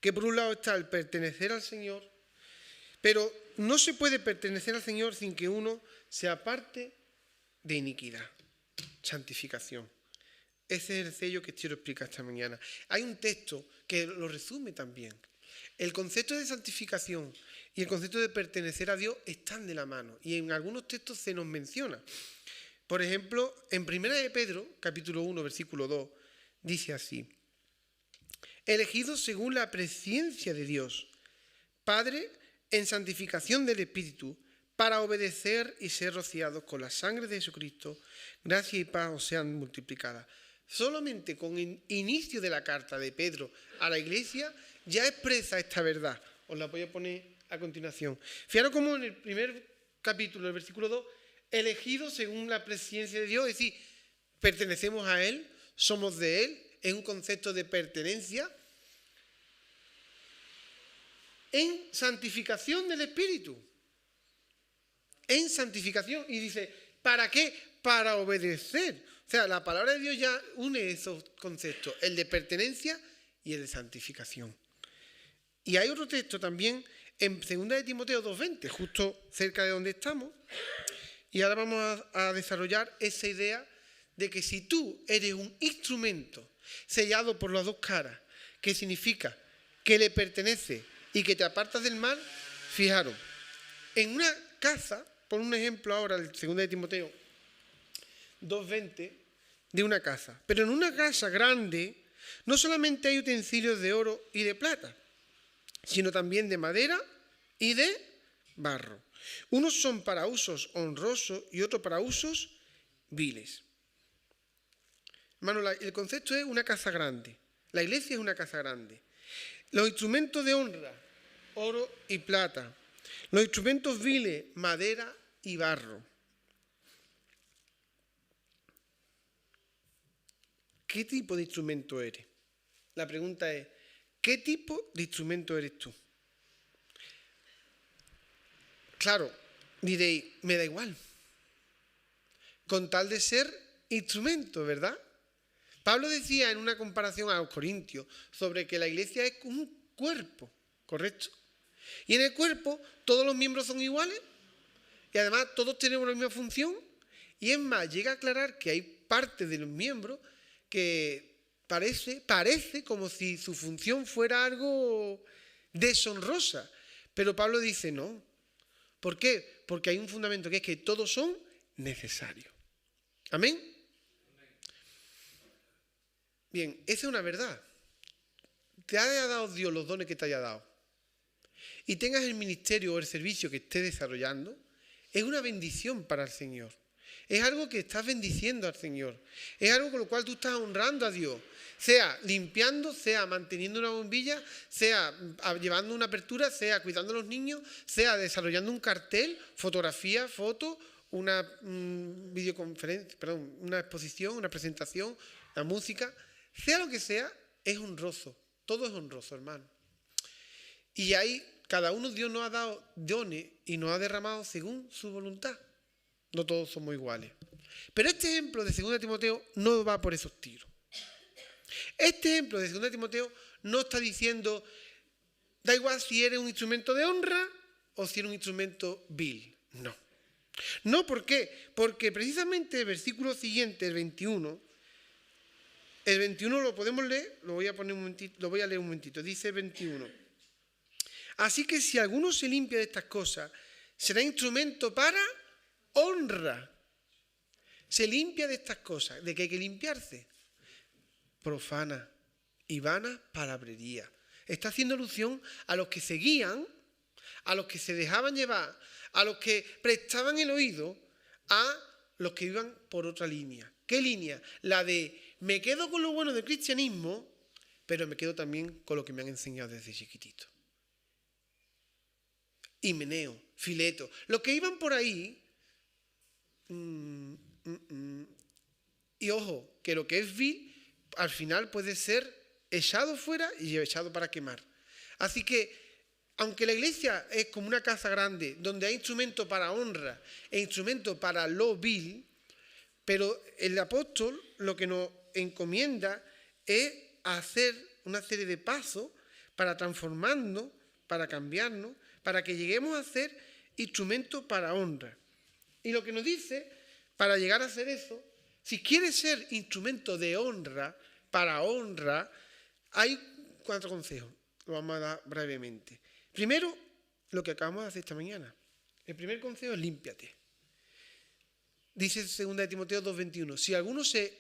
que por un lado está el pertenecer al Señor, pero no se puede pertenecer al Señor sin que uno se aparte de iniquidad, santificación. Ese es el sello que quiero explicar esta mañana. Hay un texto que lo resume también. El concepto de santificación y el concepto de pertenecer a Dios están de la mano y en algunos textos se nos menciona. Por ejemplo, en 1 de Pedro, capítulo 1, versículo 2, dice así: elegidos según la presciencia de Dios, Padre, en santificación del Espíritu, para obedecer y ser rociados con la sangre de Jesucristo, gracia y paz os sean multiplicadas. Solamente con el inicio de la carta de Pedro a la iglesia ya expresa esta verdad. Os la voy a poner a continuación. Fijaros cómo en el primer capítulo, el versículo 2, elegidos según la presciencia de Dios, es decir, pertenecemos a Él, somos de Él, es un concepto de pertenencia, en santificación del Espíritu. En santificación. Y dice, ¿para qué? Para obedecer. O sea, la palabra de Dios ya une esos conceptos, el de pertenencia y el de santificación. Y hay otro texto también en 2 de Timoteo 2:20, justo cerca de donde estamos. Y ahora vamos a desarrollar esa idea de que si tú eres un instrumento sellado por las dos caras, que significa que le pertenece y que te apartas del mal, fijaros, en una casa, por un ejemplo ahora, el 2 de Timoteo 2:20, de una casa. Pero en una casa grande no solamente hay utensilios de oro y de plata, sino también de madera y de barro. Unos son para usos honrosos y otros para usos viles. Hermano, el concepto es una casa grande. La iglesia es una casa grande. Los instrumentos de honra, oro y plata. Los instrumentos viles, madera y barro. ¿Qué tipo de instrumento eres? La pregunta es, ¿qué tipo de instrumento eres tú? Claro, diréis, me da igual. Con tal de ser instrumento, ¿verdad? Pablo decía en una comparación a los corintios sobre que la iglesia es un cuerpo, ¿correcto? Y en el cuerpo todos los miembros son iguales y además todos tenemos la misma función. Y es más, llega a aclarar que hay partes de los miembros que parece como si su función fuera algo deshonrosa. Pero Pablo dice no. ¿Por qué? Porque hay un fundamento que es que todos son necesarios. ¿Amén? Bien, esa es una verdad. Te haya dado Dios los dones que te haya dado y tengas el ministerio o el servicio que estés desarrollando, es una bendición para el Señor. Es algo que estás bendiciendo al Señor. Es algo con lo cual tú estás honrando a Dios. Sea limpiando, sea manteniendo una bombilla, sea llevando una apertura, sea cuidando a los niños, sea desarrollando un cartel, fotografía, foto, una videoconferencia, una exposición, una presentación, la música. Sea lo que sea, es honroso Todo es honroso, hermano. Y ahí cada uno Dios nos ha dado dones y nos ha derramado según su voluntad. No todos somos iguales. Pero este ejemplo de 2 Timoteo no va por esos tiros. Este ejemplo de 2 Timoteo no está diciendo, da igual si eres un instrumento de honra o si eres un instrumento vil. No. No, ¿por qué? Porque precisamente el versículo siguiente, el 21 lo podemos leer, lo voy a leer un momentito. Dice el 21. Así que si alguno se limpia de estas cosas, será instrumento para honra. Se limpia de estas cosas. ¿De qué hay que limpiarse? Profana y vana palabrería. Está haciendo alusión a los que seguían, a los que se dejaban llevar, a los que prestaban el oído, a los que iban por otra línea. ¿Qué línea? La de me quedo con lo bueno del cristianismo, pero me quedo también con lo que me han enseñado desde chiquitito. Himeneo, Fileto, los que iban por ahí, y ojo, que lo que es vil, al final puede ser echado fuera y echado para quemar. Así que, aunque la iglesia es como una casa grande, donde hay instrumentos para honra e instrumentos para lo vil, pero el apóstol lo que nos encomienda es hacer una serie de pasos para transformarnos, para cambiarnos, para que lleguemos a ser instrumentos para honra. Y lo que nos dice, para llegar a hacer eso, si quieres ser instrumento de honra, para honra, hay 4 consejos. Lo vamos a dar brevemente. Primero, lo que acabamos de hacer esta mañana. El primer consejo es límpiate. Dice 2 Timoteo 2:21, si alguno se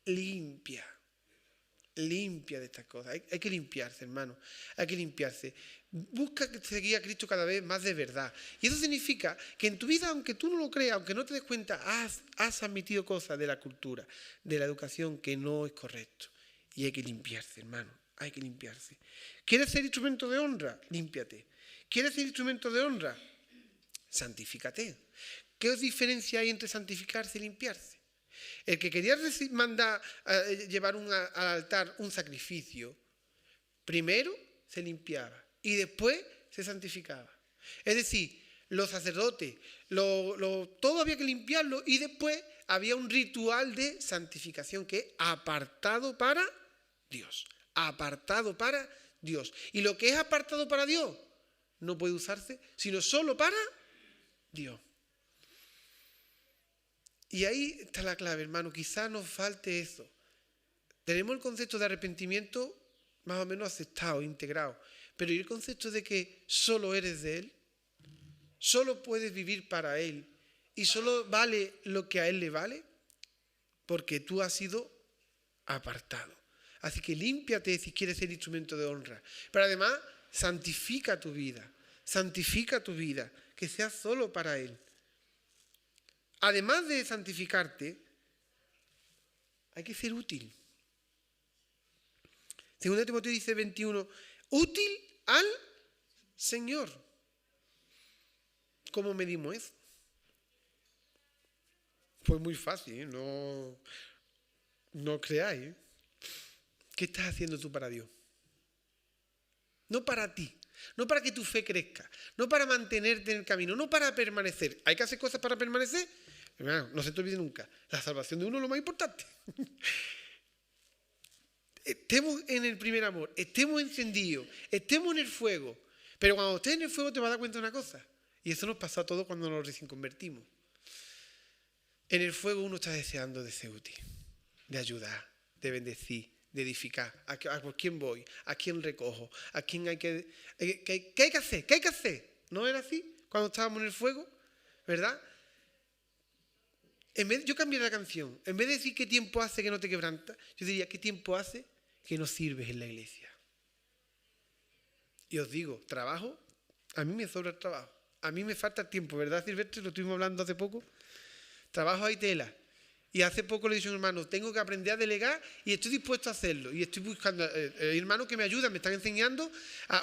limpia de estas cosas. Hay que limpiarse, hermano. Hay que limpiarse. Busca seguir a Cristo cada vez más de verdad. Y eso significa que en tu vida, aunque tú no lo creas, aunque no te des cuenta, has admitido cosas de la cultura, de la educación que no es correcto. Y hay que limpiarse, hermano. Hay que limpiarse. ¿Quieres ser instrumento de honra? Límpiate. ¿Quieres ser instrumento de honra? Santifícate. ¿Qué diferencia hay entre santificarse y limpiarse? El que quería llevar al altar un sacrificio, primero se limpiaba y después se santificaba. Es decir, los sacerdotes, todo había que limpiarlo y después había un ritual de santificación que es apartado para Dios. Apartado para Dios. Y lo que es apartado para Dios no puede usarse sino solo para Dios. Y ahí está la clave, hermano. Quizás nos falte eso. Tenemos el concepto de arrepentimiento más o menos aceptado, integrado. Pero ¿y el concepto de que solo eres de Él? ¿Solo puedes vivir para Él? ¿Y solo vale lo que a Él le vale? Porque tú has sido apartado. Así que límpiate si quieres ser instrumento de honra. Pero además, santifica tu vida. Santifica tu vida. Que sea solo para Él. Además de santificarte, hay que ser útil. 2 Timoteo dice 21, útil al Señor. ¿Cómo medimos eso? Pues muy fácil, ¿eh? No creáis. ¿Eh? ¿Qué estás haciendo tú para Dios? No para ti. No para que tu fe crezca. No para mantenerte en el camino. No para permanecer. ¿Hay que hacer cosas para permanecer? No se te olvide nunca. La salvación de uno es lo más importante. Estemos en el primer amor. Estemos encendidos. Estemos en el fuego. Pero cuando estés en el fuego te vas a dar cuenta de una cosa. Y eso nos pasó a todos cuando nos recién convertimos. En el fuego uno está deseando de ser útil. De ayudar. De bendecir. De edificar. ¿A por quién voy? ¿A quién recojo? ¿A quién hay que... ¿Qué hay que hacer? ¿Qué hay que hacer? ¿No era así cuando estábamos en el fuego? ¿Verdad? Yo cambiaría la canción. En vez de decir qué tiempo hace que no te quebrantas, yo diría qué tiempo hace que no sirves en la iglesia. Y os digo, trabajo, a mí me sobra el trabajo. A mí me falta el tiempo, ¿verdad, Silvestre? Lo estuvimos hablando hace poco. Trabajo hay tela. Y hace poco le dije a un hermano, tengo que aprender a delegar y estoy dispuesto a hacerlo. Y estoy buscando hermanos que me ayudan, me están enseñando.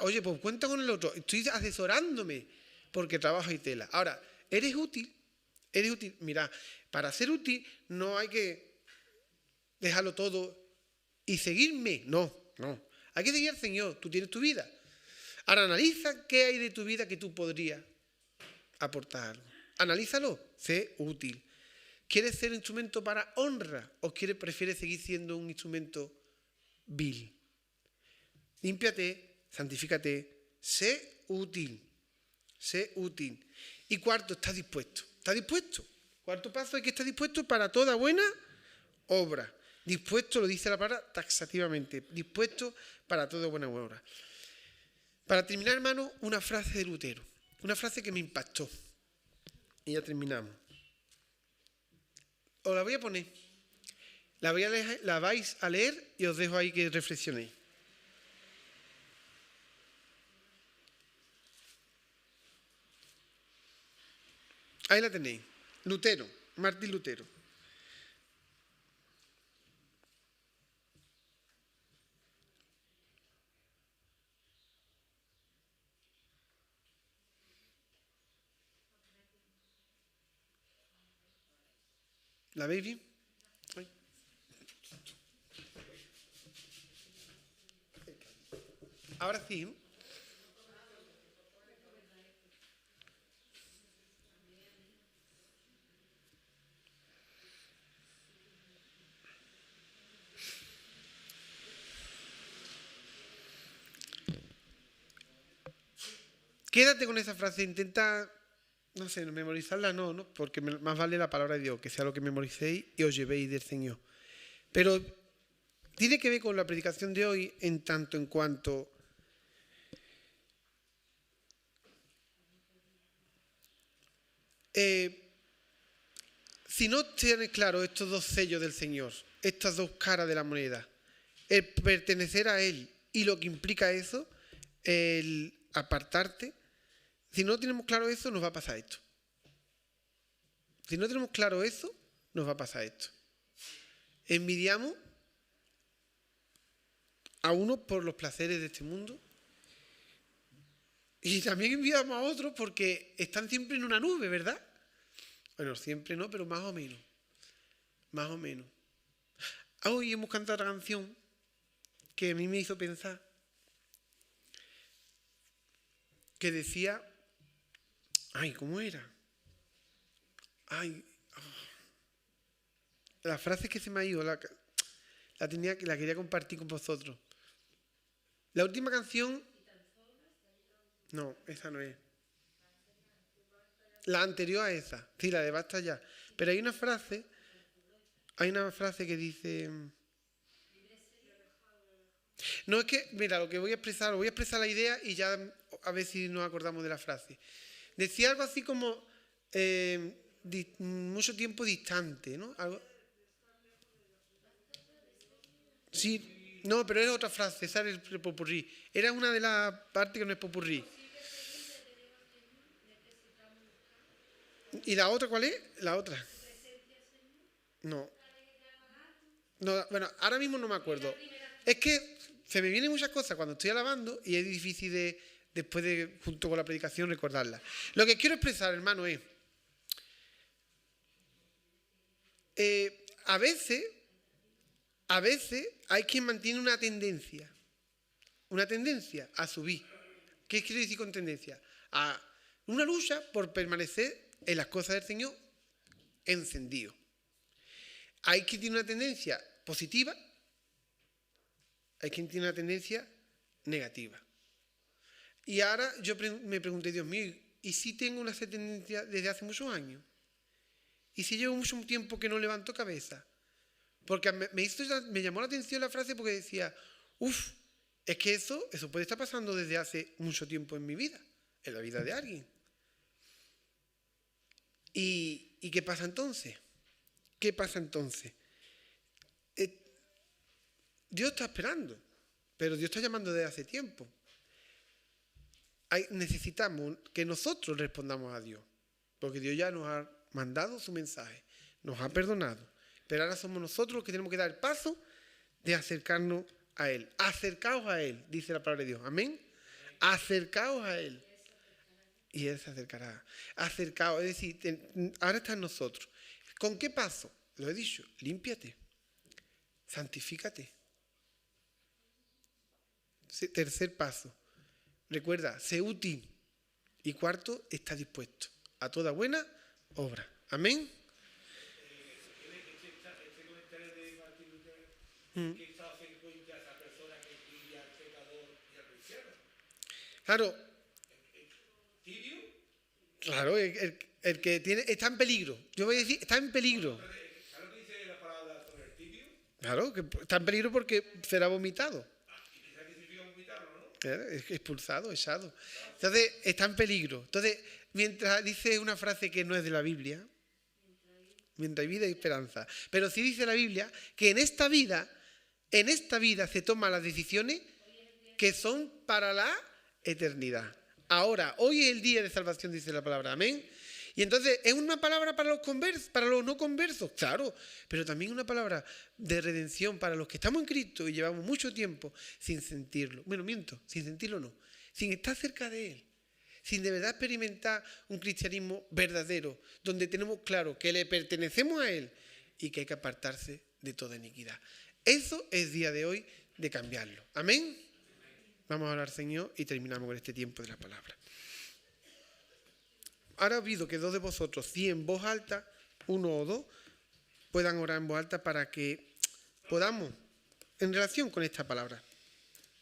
Oye, pues cuenta con el otro. Estoy asesorándome porque trabajo hay tela. Ahora, ¿eres útil? ¿Eres útil? Mira, para ser útil no hay que dejarlo todo y seguirme. No. Hay que seguir al Señor, tú tienes tu vida. Ahora analiza qué hay de tu vida que tú podrías aportar algo. Analízalo, sé útil. ¿Quieres ser instrumento para honra o prefieres seguir siendo un instrumento vil? Límpiate, santifícate, sé útil. Sé útil. Y cuarto, ¿estás dispuesto? ¿Estás dispuesto? Cuarto paso, hay que estar dispuesto para toda buena obra. Dispuesto, lo dice la palabra taxativamente, dispuesto para toda buena obra. Para terminar, hermano, una frase de Lutero, una frase que me impactó. Y ya terminamos. Os la voy a poner. La vais a leer y os dejo ahí que reflexionéis. Ahí la tenéis. Lutero, Martín Lutero. ¿La veis bien? Ay. Ahora sí, ¿no? Quédate con esa frase, intenta, no sé, memorizarla no, porque más vale la palabra de Dios, que sea lo que memoricéis y os llevéis del Señor. Pero tiene que ver con la predicación de hoy en tanto en cuanto si no tienes claro estos dos sellos del Señor, estas dos caras de la moneda, el pertenecer a Él y lo que implica eso, el apartarte, si no tenemos claro eso, nos va a pasar esto. Si no tenemos claro eso, nos va a pasar esto. Envidiamos a unos por los placeres de este mundo y también envidiamos a otros porque están siempre en una nube, ¿verdad? Bueno, siempre no, pero más o menos. Más o menos. Hoy hemos cantado otra canción que a mí me hizo pensar, que decía, ay, ¿cómo era? Ay, la frase que se me ha ido, la quería compartir con vosotros. La última canción, no, esa no es. La anterior a esa, sí, la de Basta Ya. Pero hay una frase que dice, no, es que, mira, lo voy a expresar la idea y ya a ver si nos acordamos de la frase. Decía algo así como mucho tiempo distante, ¿no? Algo. Sí, no, pero es otra frase, esa es el popurrí. Era una de las partes que no es popurrí. ¿Y la otra cuál es? La otra. No, bueno, ahora mismo no me acuerdo. Es que se me vienen muchas cosas cuando estoy alabando y es difícil después de, junto con la predicación, recordarlas. Lo que quiero expresar, hermano, es a veces hay quien mantiene una tendencia a subir. ¿Qué quiero decir con tendencia? A una lucha por permanecer en las cosas del Señor encendido. Hay quien tiene una tendencia positiva, hay quien tiene una tendencia negativa. Y ahora yo me pregunté, Dios mío, ¿y si tengo una tendencia desde hace muchos años? ¿Y si llevo mucho tiempo que no levanto cabeza? Porque me llamó la atención la frase porque decía, es que eso puede estar pasando desde hace mucho tiempo en mi vida, en la vida de alguien. ¿Y qué pasa entonces? ¿Qué pasa entonces? Dios está esperando, pero Dios está llamando desde hace tiempo. Necesitamos que nosotros respondamos a Dios, porque Dios ya nos ha mandado su mensaje, nos ha perdonado, pero ahora somos nosotros los que tenemos que dar el paso de acercarnos a Él. Acercaos a Él, dice la palabra de Dios. Amén. Acercaos a Él. Y Él se acercará. Acercaos, es decir, ahora está en nosotros. ¿Con qué paso? Lo he dicho, límpiate, santifícate. Tercer paso, recuerda, sé útil. Y cuarto, está dispuesto a toda buena obra. Amén. Claro, claro, el que tiene está en peligro. Yo voy a decir, está en peligro. Claro, que está en peligro porque será vomitado. Claro, es expulsado, echado. Entonces, está en peligro. Entonces, mientras dice una frase que no es de la Biblia, mientras hay vida y esperanza, pero sí dice la Biblia que en esta vida se toman las decisiones que son para la eternidad. Ahora, hoy es el día de salvación, dice la palabra, amén. Y entonces, ¿es una palabra para los no conversos? Claro, pero también una palabra de redención para los que estamos en Cristo y llevamos mucho tiempo sin sentirlo. Bueno, miento, sin sentirlo no, sin estar cerca de Él, sin de verdad experimentar un cristianismo verdadero, donde tenemos claro que le pertenecemos a Él y que hay que apartarse de toda iniquidad. Eso es día de hoy de cambiarlo. Amén. Vamos a orar, Señor, y terminamos con este tiempo de la palabra. Ahora pido que dos de vosotros, si en voz alta, uno o dos, puedan orar en voz alta para que podamos, en relación con esta palabra,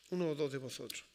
uno o dos de vosotros.